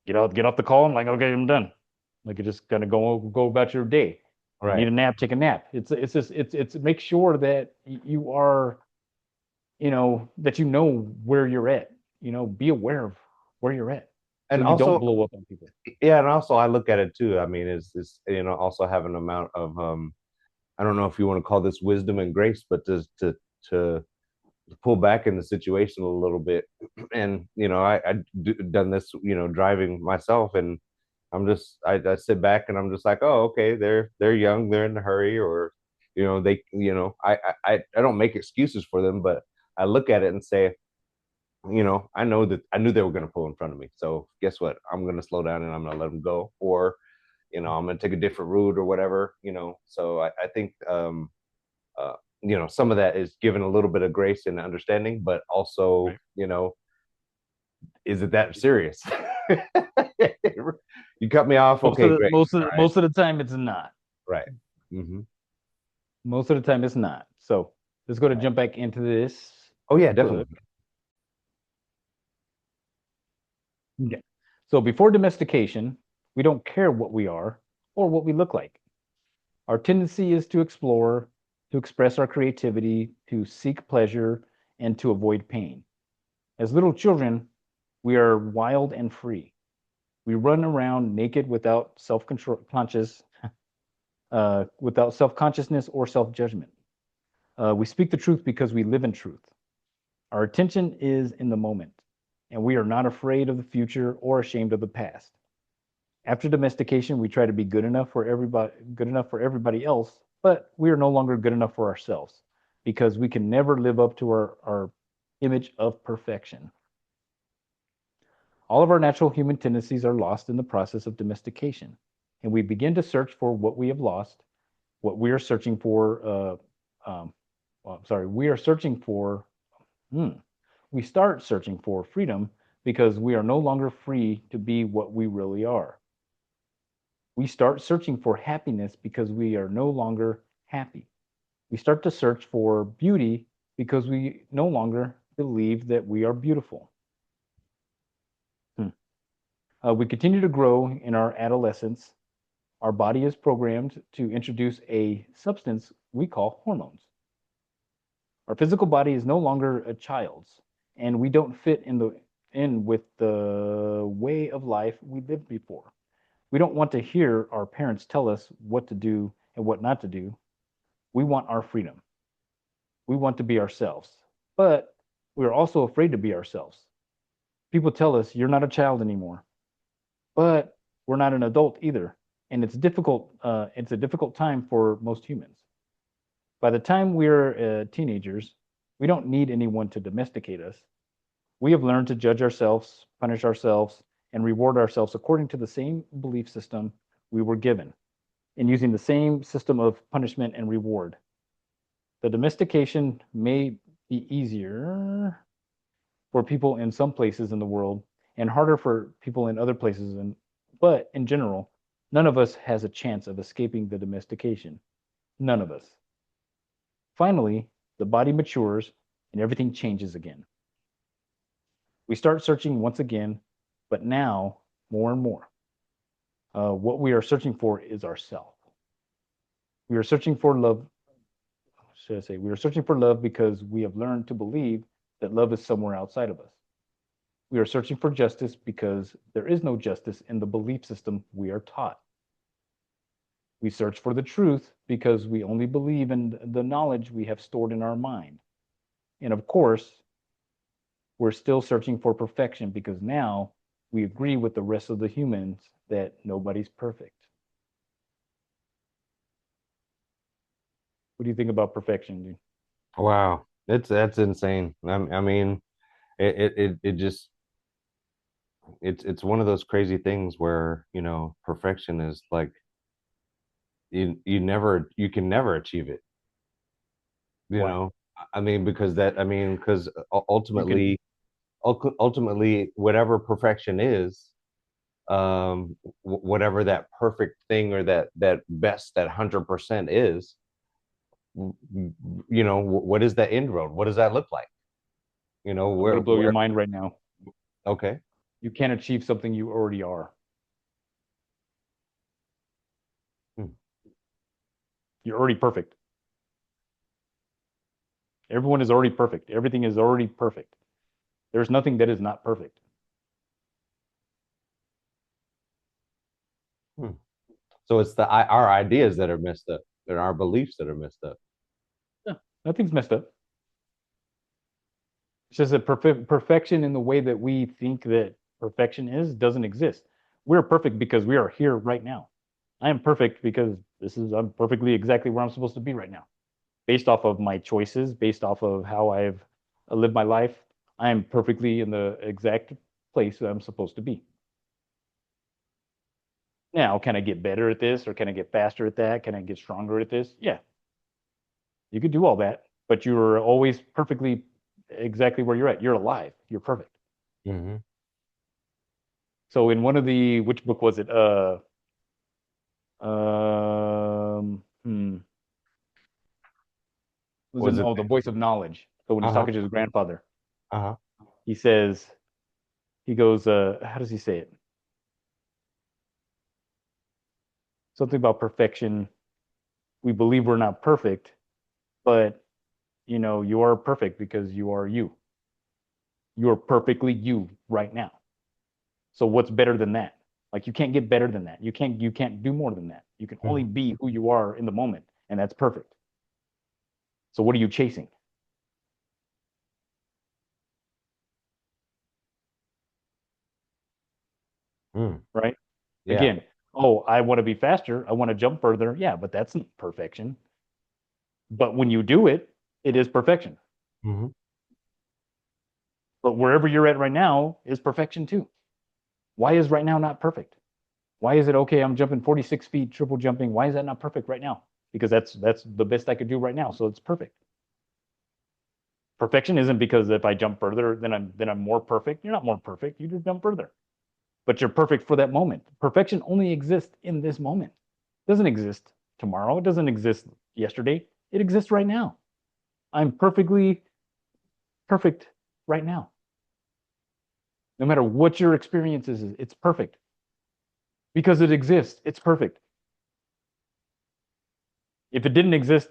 get off the call. I'm like, okay, I'm done. Like you just gotta go about your day. You need Right. a nap, take a nap. It's just it's make sure that you are, that where you're at. Be aware of where you're at so And you don't also, blow up on people. yeah, and also I look at it too. I mean, it's also have an amount of I don't know if you want to call this wisdom and grace, but to pull back in the situation a little bit. And done this, driving myself, and I sit back and I'm just like, oh, okay, they're young, they're in a hurry, or they I don't make excuses for them, but I look at it and say, I knew they were going to pull in front of me. So guess what? I'm going to slow down and I'm going to let them go, or I'm going to take a different route or whatever. So I think some of that is given a little bit of grace and understanding, but also, Right. is it that serious? You cut me off. Most of Okay, the great. most of All the, right. most of the time it's not. Right. Mm-hmm. Most of the time it's not. So let's go to Right. jump back into this Oh yeah, book. definitely. Okay. So before domestication, we don't care what we are or what we look like. Our tendency is to explore, to express our creativity, to seek pleasure, and to avoid pain. As little children, we are wild and free. We run around naked without self-control, without self-consciousness or self-judgment. We speak the truth because we live in truth. Our attention is in the moment, and we are not afraid of the future or ashamed of the past. After domestication, we try to be good enough for everybody else, but we are no longer good enough for ourselves because we can never live up to our image of perfection. All of our natural human tendencies are lost in the process of domestication, and we begin to search for what we have lost, what we are searching for. Well, sorry, we are searching for. Hmm, we start searching for freedom because we are no longer free to be what we really are. We start searching for happiness because we are no longer happy. We start to search for beauty because we no longer believe that we are beautiful. Hmm. We continue to grow in our adolescence. Our body is programmed to introduce a substance we call hormones. Our physical body is no longer a child's, and we don't fit in with the way of life we lived before. We don't want to hear our parents tell us what to do and what not to do. We want our freedom. We want to be ourselves, but we are also afraid to be ourselves. People tell us you're not a child anymore, but we're not an adult either, and it's difficult. It's a difficult time for most humans. By the time we're teenagers, we don't need anyone to domesticate us. We have learned to judge ourselves, punish ourselves, and reward ourselves according to the same belief system we were given, and using the same system of punishment and reward. The domestication may be easier for people in some places in the world and harder for people in other places, but in general, none of us has a chance of escaping the domestication. None of us. Finally, the body matures and everything changes again. We start searching once again, but now more and more. What we are searching for is ourself. We are searching for love. Should I say, we are searching for love because we have learned to believe that love is somewhere outside of us. We are searching for justice because there is no justice in the belief system we are taught. We search for the truth because we only believe in the knowledge we have stored in our mind. And of course, we're still searching for perfection because now we agree with the rest of the humans that nobody's perfect. What do you think about perfection, dude? Wow, that's insane. I mean, it just it's one of those crazy things where perfection is like you can never achieve it. You Why? know, I mean, because You can, ultimately whatever perfection is, whatever that perfect thing or that best, that 100% is, what is that end road? What does that look like? I'm going Where to blow your where mind right now. Okay. You can't achieve something you already are. Hmm. You're already perfect. Everyone is already perfect. Everything is already perfect. There's nothing that is not perfect. Hmm. So it's our ideas that are messed up and our beliefs that are messed up. Yeah, nothing's messed up. It's just that perfection in the way that we think that perfection is doesn't exist. We're perfect because we are here right now. I am perfect because I'm perfectly exactly where I'm supposed to be right now. Based off of my choices, based off of how I've lived my life, I am perfectly in the exact place that I'm supposed to be. Now, can I get better at this or can I get faster at that? Can I get stronger at this? Yeah, You could do all that, but you're always perfectly exactly where you're at. You're alive. You're perfect. Hmm. So in one of the, which book was it? Hmm. It was Was in, it? oh, The Voice of Knowledge. So when he's Uh-huh. talking to his grandfather, Uh-huh. he says, he goes, how does he say it? Something about perfection. We believe we're not perfect, but you are perfect because you are you. You're perfectly you right now. So what's better than that? Like you can't get better than that. You can't do more than that. You can only Hmm. be who you are in the moment, and that's perfect. So what are you chasing? Mm. Right? Yeah. Again, oh, I want to be faster. I want to jump further. Yeah, but that's not perfection. But when you do it, it is perfection. Hmm. But wherever you're at right now is perfection too. Why is right now not perfect? Why is it okay? I'm jumping 46 feet, triple jumping. Why is that not perfect right now? Because that's the best I could do right now. So it's perfect. Perfection isn't because if I jump further, then I'm more perfect. You're not more perfect. You just jump further. But you're perfect for that moment. Perfection only exists in this moment. It doesn't exist tomorrow. It doesn't exist yesterday. It exists right now. I'm perfectly perfect right now. No matter what your experience is, it's perfect because it exists. It's perfect. If it didn't exist,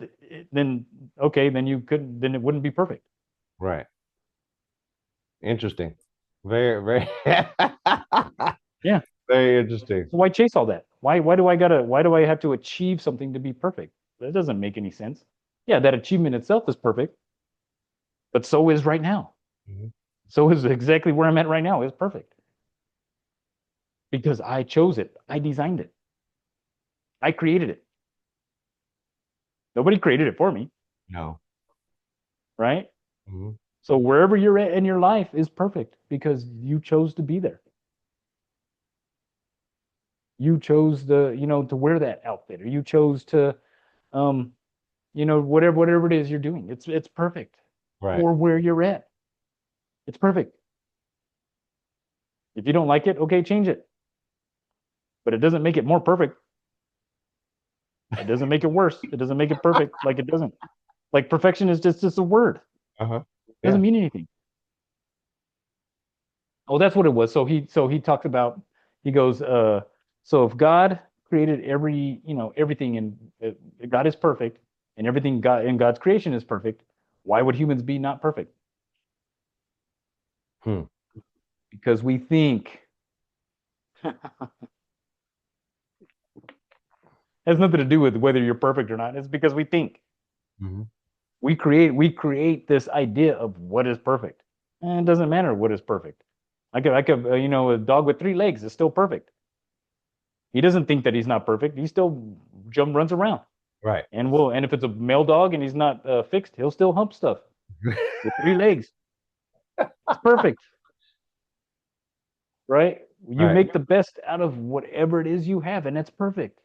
then okay, then you couldn't, then it wouldn't be perfect. Right. Interesting. Very, very, Yeah. very interesting. So why chase all that? Why do I have to achieve something to be perfect? That doesn't make any sense. Yeah, that achievement itself is perfect, but so is right now. Mhm. So is exactly where I'm at right now is perfect because I chose it. I designed it. I created it. Nobody created it for me, No. right? Mhm. So wherever you're at in your life is perfect because you chose to be there. You chose to wear that outfit, or you chose to, um, whatever it is you're doing. It's perfect Right. for where you're at. It's perfect. If you don't like it, okay, change it. But it doesn't make it more perfect. It doesn't make it worse. It doesn't make it perfect. Like it doesn't. Like perfection is just a word. Uh-huh. It Yeah. doesn't mean anything. Oh, that's what it was. So he talks about, he goes, so if God created everything, and God is perfect, and everything God in God's creation is perfect, why would humans be not perfect? Hmm. Because we think. Has nothing to do with whether you're perfect or not. It's because we think. Hmm. We create this idea of what is perfect. And it doesn't matter what is perfect. A dog with 3 legs is still perfect. He doesn't think that he's not perfect. He still runs around. Right. And if it's a male dog and he's not fixed, he'll still hump stuff with 3 legs. It's perfect, right? You Right. make the best out of whatever it is you have, and it's perfect.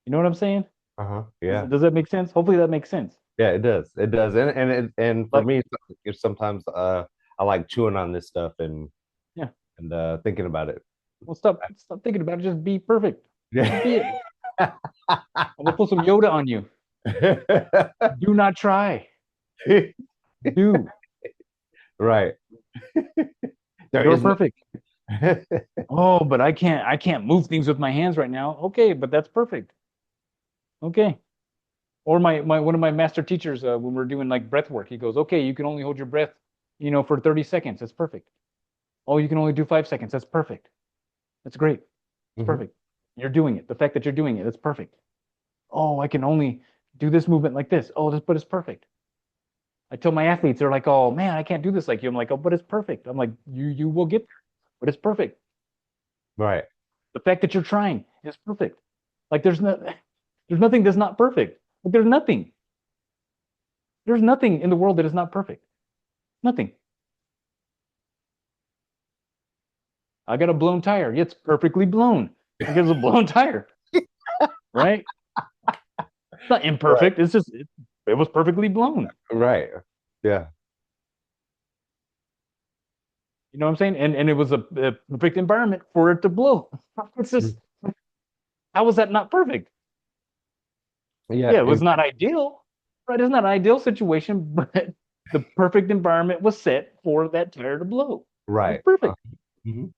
You know what I'm saying? Uh-huh. Does, Yeah. does that make sense? Hopefully that makes sense. Yeah, it does. It does. And for Like, me, it's sometimes I like chewing on this stuff yeah. and thinking about it. Well, stop thinking about it. Just be perfect. Just Yeah. be it. I'm gonna put some Yoda on you. Do not try. Do. Right. There You're is no. perfect. Oh, but I can't move things with my hands right now. Okay, but that's perfect. Okay. Or my one of my master teachers, when we're doing like breath work, he goes, okay, you can only hold your breath, for 30 seconds. That's perfect. Oh, you can only do 5 seconds. That's perfect. That's great. It's Mhm. perfect. You're doing it. The fact that you're doing it, that's perfect. Oh, I can only do this movement like this. Oh, but it's perfect. I tell my athletes, they're like, oh man, I can't do this like you. I'm like, oh, but it's perfect. I'm like, you will get there, but it's perfect. Right. The fact that you're trying is perfect. Like there's nothing that's not perfect. Like there's nothing. There's nothing in the world that is not perfect. Nothing. I got a blown tire. It's perfectly blown. Like it's a blown tire, right? It's not Right. imperfect. It's just it was perfectly blown. Right. Yeah. You know what I'm saying? And it was a perfect environment for it to blow. It's just how was that not perfect? Yeah. Yeah, it was not ideal, right? It's not an ideal situation, but the perfect environment was set for that tire to blow. It's Right. perfect. Mhm.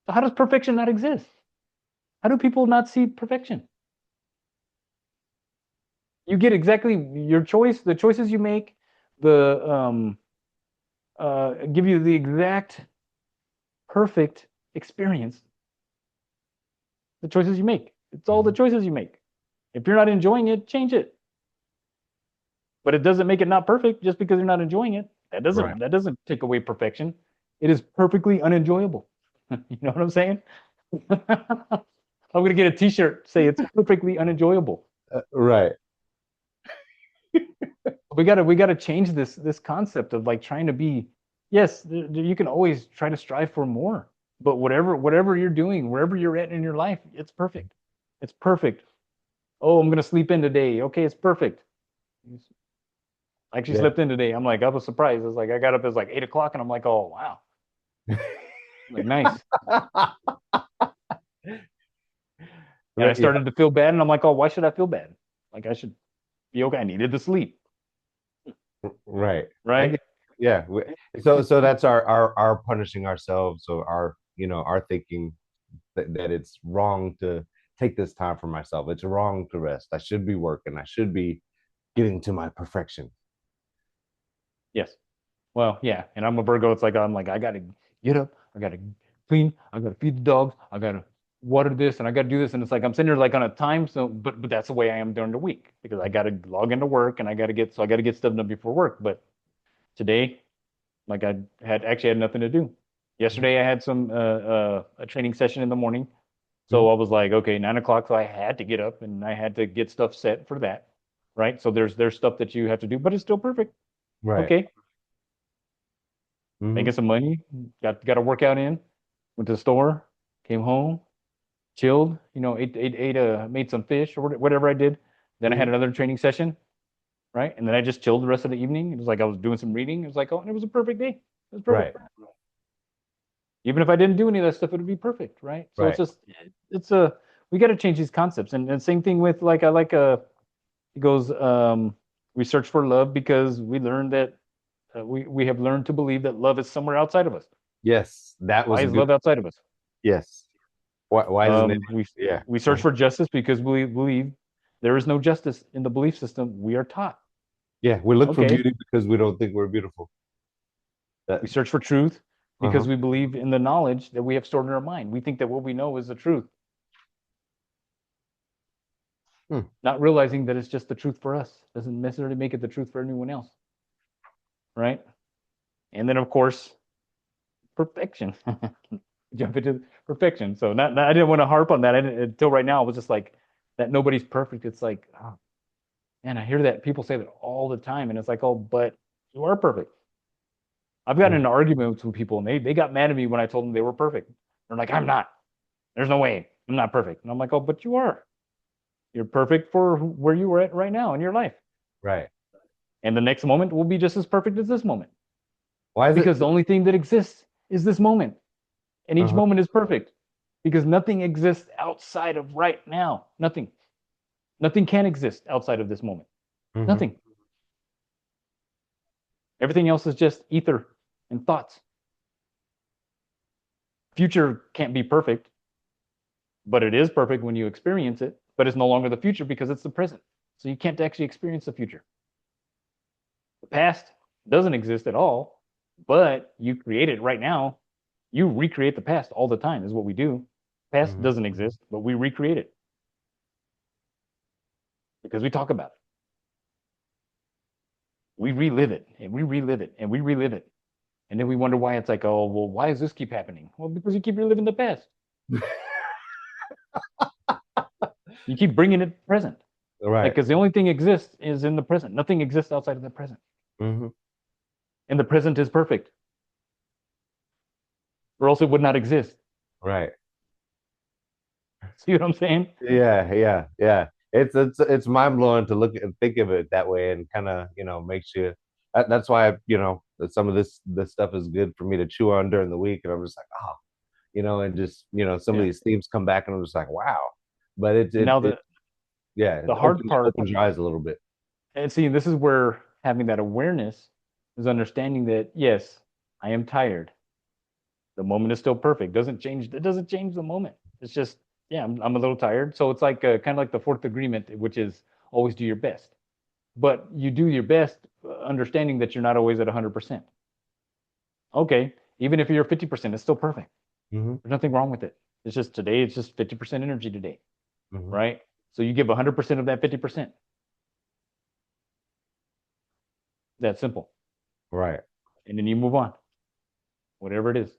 So how does perfection not exist? How do people not see perfection? You get exactly your choice, the choices you make, the give you the exact perfect experience. The choices you make. It's all the Mhm. choices you make. If you're not enjoying it, change it. But it doesn't make it not perfect just because you're not enjoying it. Right. That doesn't take away perfection. It is perfectly unenjoyable. You know what I'm saying? I'm gonna get a T-shirt say it's perfectly unenjoyable. Right. We gotta change this concept of like trying to be. Yes, you can always try to strive for more, but whatever you're doing, wherever you're at in your life, it's perfect. It's perfect. Oh, I'm gonna sleep in today. Okay, it's perfect. I actually Yeah. slept in today. I'm like, I was surprised. It's like I got up at like 8 o'clock, and I'm like, oh wow, like nice. And I Right. Yeah. started to feel bad, and I'm like, oh, why should I feel bad? Like I should be okay. I needed to sleep, Right. I right? get. Yeah. So that's our punishing ourselves, or our our thinking that it's wrong to take this time for myself. It's wrong to rest. I should be working. I should be getting to my perfection. Yes. Well, yeah. And I'm a Virgo. It's like I'm like I gotta get up. I gotta clean. I gotta feed the dogs. I gotta water this, and I gotta do this. And it's like I'm sitting here like on a time. So, but that's the way I am during the week because I gotta log into work and I gotta get stuff done before work. But today, like I had actually had nothing to do. Mhm. Yesterday I had some a training session in the morning. Mhm. So I was like, okay, 9 o'clock. So I had to get up and I had to get stuff set for that. Right. So there's stuff that you have to do, but it's still perfect. Right. Okay. Hmm. Making some money. Got a workout in. Went to the store. Came home. Chilled. Made some fish or whatever I did. Then I had Hmm. another training session. Right. And then I just chilled the rest of the evening. It was like I was doing some reading. It was like, oh, and it was a perfect day. It was Right. perfect. Even if I didn't do any of that stuff, it would be perfect, right? So it's Right. just it's a we got to change these concepts, and same thing with like I like he goes we search for love because we learned that we have learned to believe that love is somewhere outside of us. Yes, that Why was a is good. love outside of us? Yes. Why isn't it? We Yeah. we search for justice because we believe there is no justice in the belief system we are taught. Yeah. We look for Okay, beauty because we don't think we're beautiful. That. we search for truth Uh-huh. because we believe in the knowledge that we have stored in our mind. We think that what we know is the truth, Hmm. not realizing that it's just the truth for us. Doesn't necessarily make it the truth for anyone else, right? And then of course, perfection. Jump into perfection. So I didn't want to harp on that. Until right now, I was just like that nobody's perfect. It's like, oh, man, I hear that people say that all the time, and it's like, oh, but you are perfect. I've gotten Mhm. into arguments with people, and they got mad at me when I told them they were perfect. They're like, I'm not. There's no way. I'm not perfect. And I'm like, oh, but you are. You're perfect for where you are at right now in your life. Right. And the next moment will be just as perfect as this moment. Why is it? Because the only thing that exists is this moment. And each Uh-huh. moment is perfect because nothing exists outside of right now. Nothing. Nothing can exist outside of this moment. Hmm. Nothing. Everything else is just ether and thoughts. Future can't be perfect, but it is perfect when you experience it, but it's no longer the future because it's the present. So you can't actually experience the future. The past doesn't exist at all, but you create it right now. You recreate the past all the time, is what we do. Past Hmm. doesn't exist, but we recreate it because we talk about it. We relive it and we relive it and we relive it. And then we wonder why it's like, oh, well, why does this keep happening? Well, because you keep reliving the past. You keep bringing it present. Like, Right. because the only thing exists is in the present. Nothing exists outside of the present. Hmm. And the present is perfect, or else it would not exist. Right. See what I'm saying? Yeah. Yeah. Yeah. It's mind blowing to look and think of it that way, and kind of makes you. That's why that some of this stuff is good for me to chew on during the week, and I'm just like, oh, and just some of Yeah. these themes come back, and I'm just like, wow. But it Now it yeah, it the hard part, opens your eyes a little bit. and see, this is where having that awareness is understanding that yes, I am tired. The moment is still perfect. Doesn't change. It doesn't change the moment. It's just yeah, I'm a little tired. So it's like kind of like the fourth agreement, which is always do your best. But you do your best, understanding that you're not always at 100%. Okay, even if you're 50%, it's still perfect. Hmm. There's nothing wrong with it. It's just today, it's just 50% energy today, Hmm. right? So you give 100% of that 50%. That's simple. Right. And then you move on, whatever it is.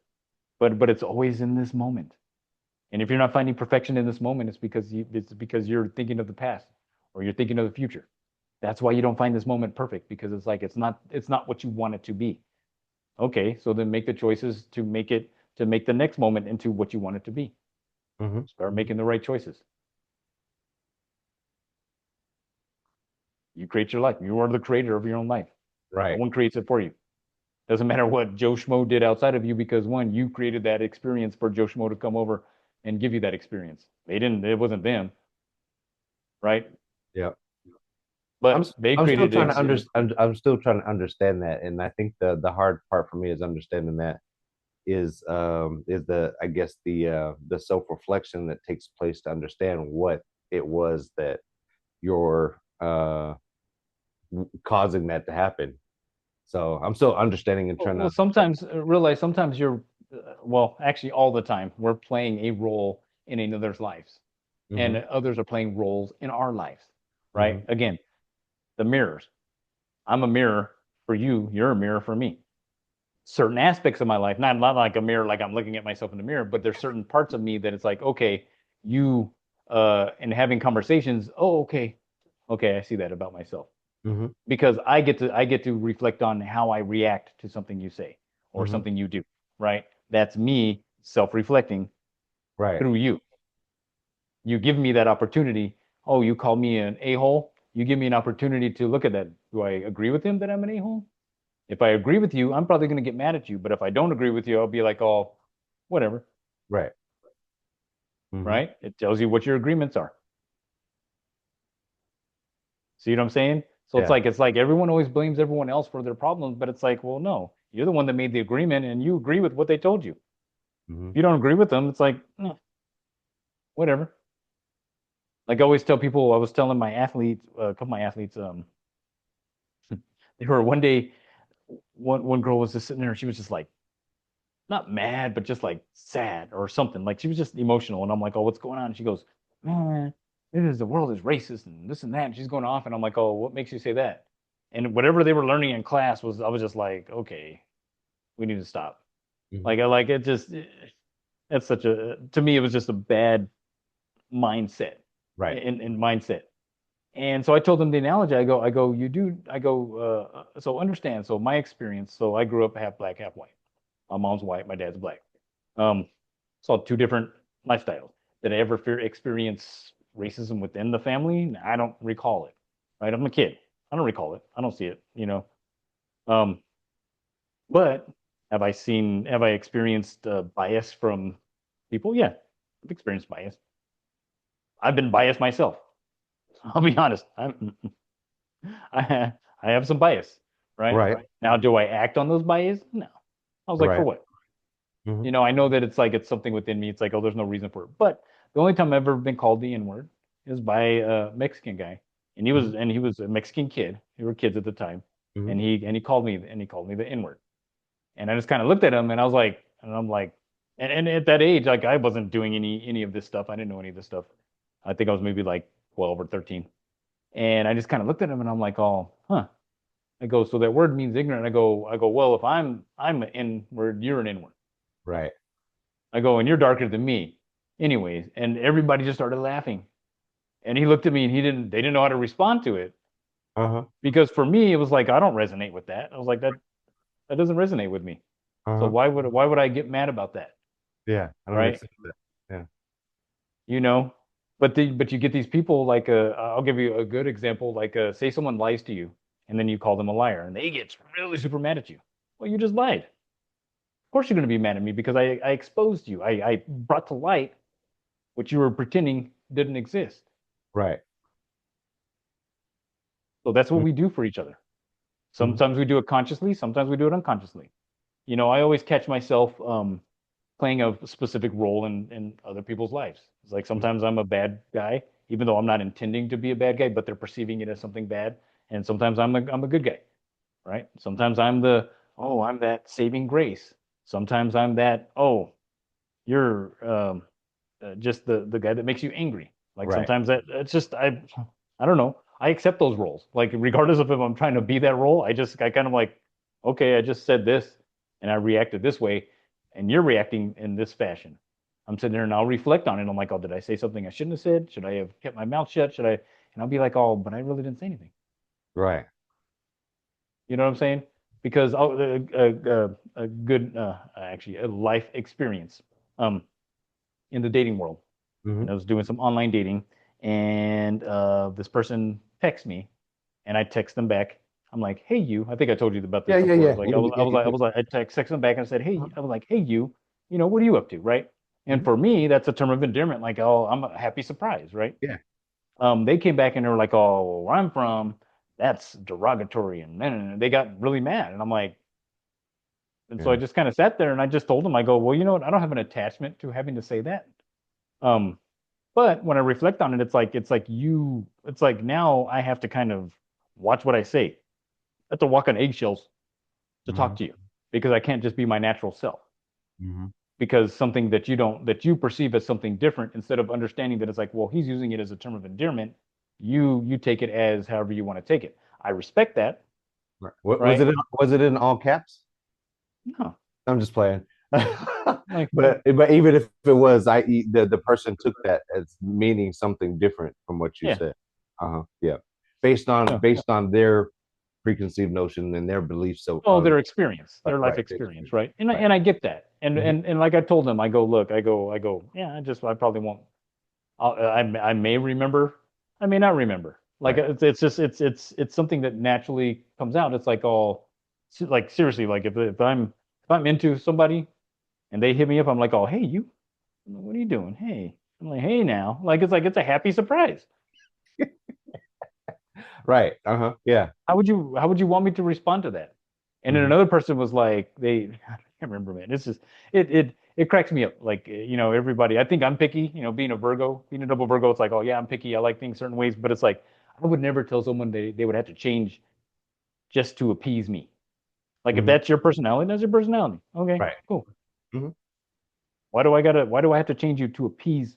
But it's always in this moment. And if you're not finding perfection in this moment, it's because you're thinking of the past or you're thinking of the future. That's why you don't find this moment perfect because it's like it's not what you want it to be. Okay, so then make the choices to make the next moment into what you want it to be. Hmm. Start making the right choices. You create your life. You are the creator of your own life. No Right. one creates it for you. Doesn't matter what Joe Schmo did outside of you because one, you created that experience for Joe Schmo to come over and give you that experience. They didn't, it wasn't them, right? Yeah. But they I'm still created trying to it. understand. I'm still trying to understand that, and I think the hard part for me is understanding that is the I guess the self reflection that takes place to understand what it was that you're causing that to happen. So I'm still understanding and trying to Well, understand. sometimes realize sometimes well, actually, all the time, we're playing a role in another's lives, and Hmm. others are playing roles in our lives, right? Hmm. Again, the mirrors. I'm a mirror for you. You're a mirror for me. Certain aspects of my life, not like a mirror, like I'm looking at myself in the mirror, but there's certain parts of me that it's like, okay, you and having conversations. Oh, okay, okay, I see that about myself Hmm. because I get to reflect on how I react to something you say or Hmm. something you do, right? That's me self-reflecting Right. through you. You give me that opportunity. Oh, you call me an a-hole. You give me an opportunity to look at that. Do I agree with him that I'm an a-hole? If I agree with you, I'm probably going to get mad at you. But if I don't agree with you, I'll be like, oh, whatever, Right. Hmm. right? It tells you what your agreements are. See what I'm saying? So it's Yeah. like it's like everyone always blames everyone else for their problems, but it's like, well, no, you're the one that made the agreement and you agree with what they told you. If Hmm. you don't agree with them, it's like, whatever. Like I always tell people, I was telling my athletes, a couple of my athletes, they were one day, one girl was just sitting there and she was just like, not mad, but just like sad or something. Like she was just emotional. And I'm like, oh, what's going on? And she goes, man, the world is racist and this and that. And she's going off. And I'm like, oh, what makes you say that? And whatever they were learning in class I was just like, okay, we need to stop. Hmm. Like, I like it just, it's such to me, it was just a bad mindset Right. in mindset. And so I told them the analogy. You do, so understand. So my experience, so I grew up half black, half white. My mom's white, my dad's black. Um, saw two different lifestyles. Did I ever experience racism within the family? I don't recall it. Right? I'm a kid. I don't recall it. I don't see it. Um, but have I experienced bias from people? Yeah, I've experienced bias. I've been biased myself. I'll be honest. I have some bias, right? Right. Now, do I act on those biases? No. I was like, for Right. what? Hmm. I know that it's like it's something within me. It's like, oh, there's no reason for it. But the only time I've ever been called the N-word is by a Mexican guy, and Hmm. he was a Mexican kid. We were kids at the time, Hmm. and he called me the N-word, and I just kind of looked at him, and I was like, and I'm like, and at that age, like I wasn't doing any of this stuff. I didn't know any of this stuff. I think I was maybe like 12 or 13, and I just kind of looked at him, and I'm like, oh, huh. I go, so that word means ignorant. I go, well, if I'm an N-word, you're an N-word. Right. I go, and you're darker than me. Anyways, and everybody just started laughing. And he looked at me and they didn't know how to respond to it. Uh-huh. Because for me, it was like, I don't resonate with that. I was like, that doesn't resonate with me. So Uh-huh. why would I get mad about that? Yeah. I don't Right? accept that. Yeah. You know? but you get these people like I'll give you a good example. Like say someone lies to you, and then you call them a liar, and they get really super mad at you. Well, you just lied. Of course you're going to be mad at me because I exposed you. I brought to light what you were pretending didn't exist. Right. So that's what we do for each other. Mm-hmm. Sometimes we do it consciously, sometimes we do it unconsciously. I always catch myself playing a specific role in other people's lives. It's like sometimes I'm a bad guy, even though I'm not intending to be a bad guy, but they're perceiving it as something bad. And sometimes I'm a good guy, right? Sometimes I'm that saving grace. Sometimes I'm that, you're just the guy that makes you angry. Like Right. sometimes that it's just I don't know. I accept those roles. Like regardless of if I'm trying to be that role, I kind of like, okay, I just said this and I reacted this way, and you're reacting in this fashion. I'm sitting there and I'll reflect on it. I'm like, oh, did I say something I shouldn't have said? Should I have kept my mouth shut? Should I? And I'll be like, oh, but I really didn't say anything. Right. You know what I'm saying? Because a good, actually, a life experience um, in the dating world. Mm-hmm. And I was doing some online dating, and this person texts me, and I text them back. I'm like, "Hey, you." I think I told you about this Yeah. Yeah. before. I was Yeah. like, Yeah. Yeah. Yeah. I was like, I text them back and I said, "Hey," I was like, "Hey, you. What are you up to, right?" And Mm-hmm. for me, that's a term of endearment. Like, oh, I'm a happy surprise, right? Yeah. They came back and they were like, "Oh, where I'm from, that's derogatory," and then they got really mad, and I'm like, and so I Yeah. just kind of sat there and I just told them, I go, "Well, you know what? I don't have an attachment to having to say that." Um, But when I reflect on it, it's like now I have to kind of watch what I say. I have to walk on eggshells to Mm-hmm. talk to you because I can't just be my natural self. Mm-hmm. Because something that you perceive as something different, instead of understanding that it's like, well, he's using it as a term of endearment, you take it as however you want to take it. I respect that, Right. What was right? it? Was it in all caps? No, I'm just playing. like But even if it was, the person took that as meaning something different from what you yeah, said. Uh-huh. Yeah. Based on no. based on their preconceived notion and their beliefs so Oh, on their experience, right, their life right, experience, right? And right. I get that, and Hmm. and and like I told them, I go, look, I go, yeah, I probably won't. I may remember, I may not remember. Like Right. it's just it's something that naturally comes out. It's like like seriously, like if I'm into somebody and they hit me up, I'm like, oh hey you, what are you doing? Hey, I'm like hey now, like it's a happy surprise. Right. Uh-huh. Yeah. How would you want me to respond to that? And then Hmm. another person was like, I can't remember, man. It's just it cracks me up. Like everybody. I think I'm picky. Being a Virgo, being a double Virgo, it's like, oh yeah, I'm picky. I like things certain ways, but it's like I would never tell someone they would have to change just to appease me. Like if Hmm. that's your personality, that's your personality. Okay, Right. cool. Hmm. Why do I have to change you to appease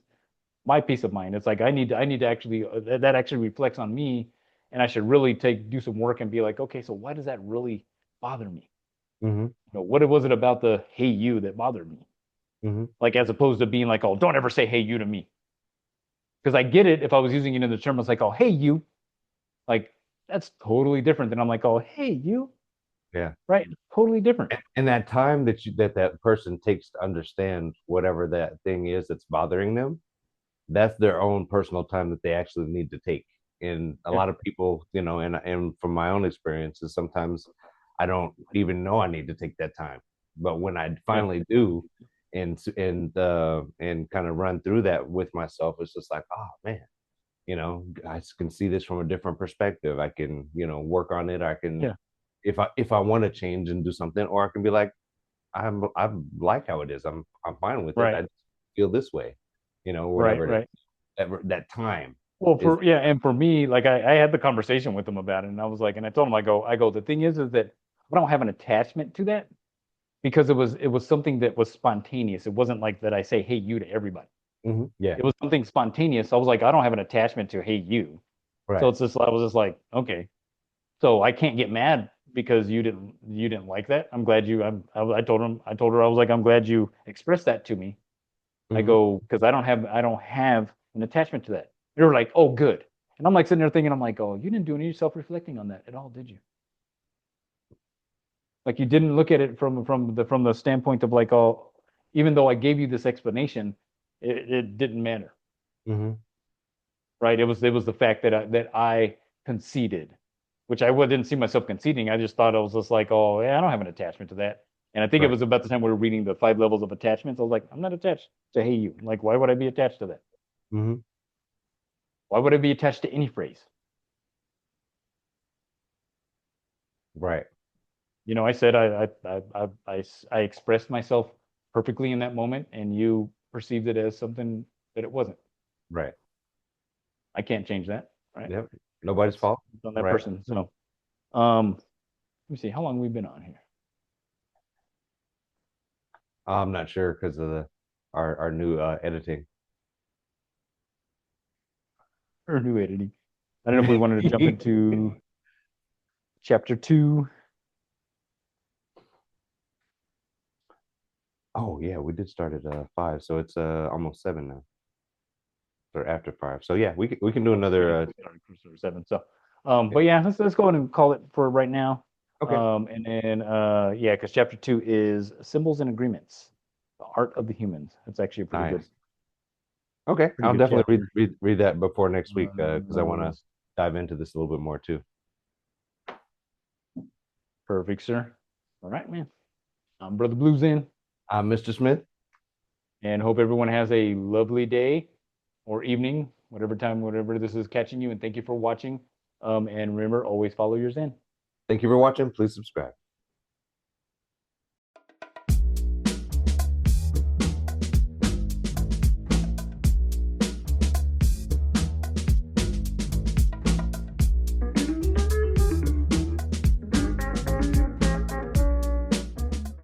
my peace of mind? It's like I need to actually that actually reflects on me, and I should really do some work and be like, okay, so why does that really bother me? Hmm. What was it about the hey you that bothered me? Hmm. Like as opposed to being like, oh, don't ever say hey you to me. Because I get it if I was using it in the term, it's like, oh, hey you. Like that's totally different than I'm like, oh, hey you. Yeah. Right? Totally different. And that time that person takes to understand whatever that thing is that's bothering them, that's their own personal time that they actually need to take. And a Yeah. lot of people, and from my own experiences, sometimes I don't even know I need to take that time. But when I Yeah. finally do, and kind of run through that with myself, it's just like, oh man, I can see this from a different perspective. I can, work on it. I can, Yeah. if I want to change and do something, or I can be like, I like how it is. I'm fine with it. Right. I just feel this way, Right. whatever it is. Right. That time Well, is and for me, like I had the conversation with him about it, and I was like, and I told him, I go, the thing is that I don't have an attachment to that because it was something that was spontaneous. It wasn't like that I say hey you to everybody. yeah, It was something spontaneous. I was like, I don't have an attachment to hey you. So right. it's just I was just like, okay. So I can't get mad because you didn't like that. I'm glad you I told her I was like, I'm glad you expressed that to me. I Hmm. go, because I don't have an attachment to that. They were like, oh good. And I'm like sitting there thinking, I'm like, oh, you didn't do any self-reflecting on that at all, did you? Like you didn't look at it from the standpoint of like, oh, even though I gave you this explanation, it didn't matter. Hmm. right? It was the fact that I conceded, which didn't see myself conceding. I just thought I was just like, oh, yeah, I don't have an attachment to that. And I think it Right. was about the time we were reading the 5 levels of attachments. I was like, I'm not attached to hey you. Like, why would I be attached to that? Hmm. Why would I be attached to any phrase? Right. I said I expressed myself perfectly in that moment, and you perceived it as something that it wasn't. Right. I can't change that, right? Yep. Nobody's fault. It's on that Right. person. So, um, let me see, how long we've been on here? I'm not sure because of the our new editing. Or new editing. I don't know if we wanted to jump into chapter 2. Oh yeah, we did start at 5, so it's almost 7 now, or after 5. So yeah, we can do Oh, so yeah, another. we started closer to 7. So, but yeah, let's go ahead and call it for right now. Okay. And then yeah, because chapter 2 is symbols and agreements, the art of the humans. That's actually a Nice. Okay, pretty I'll good definitely chapter. read that before next week because I want Uh, to dive into this a little bit more too. Perfect, sir. All right, man. I'm Brother Blues in, I'm Mr. Smith. and hope everyone has a lovely day or evening, whatever this is catching you. And thank you for watching. And remember, always follow your Zen. Thank you for watching. Please subscribe.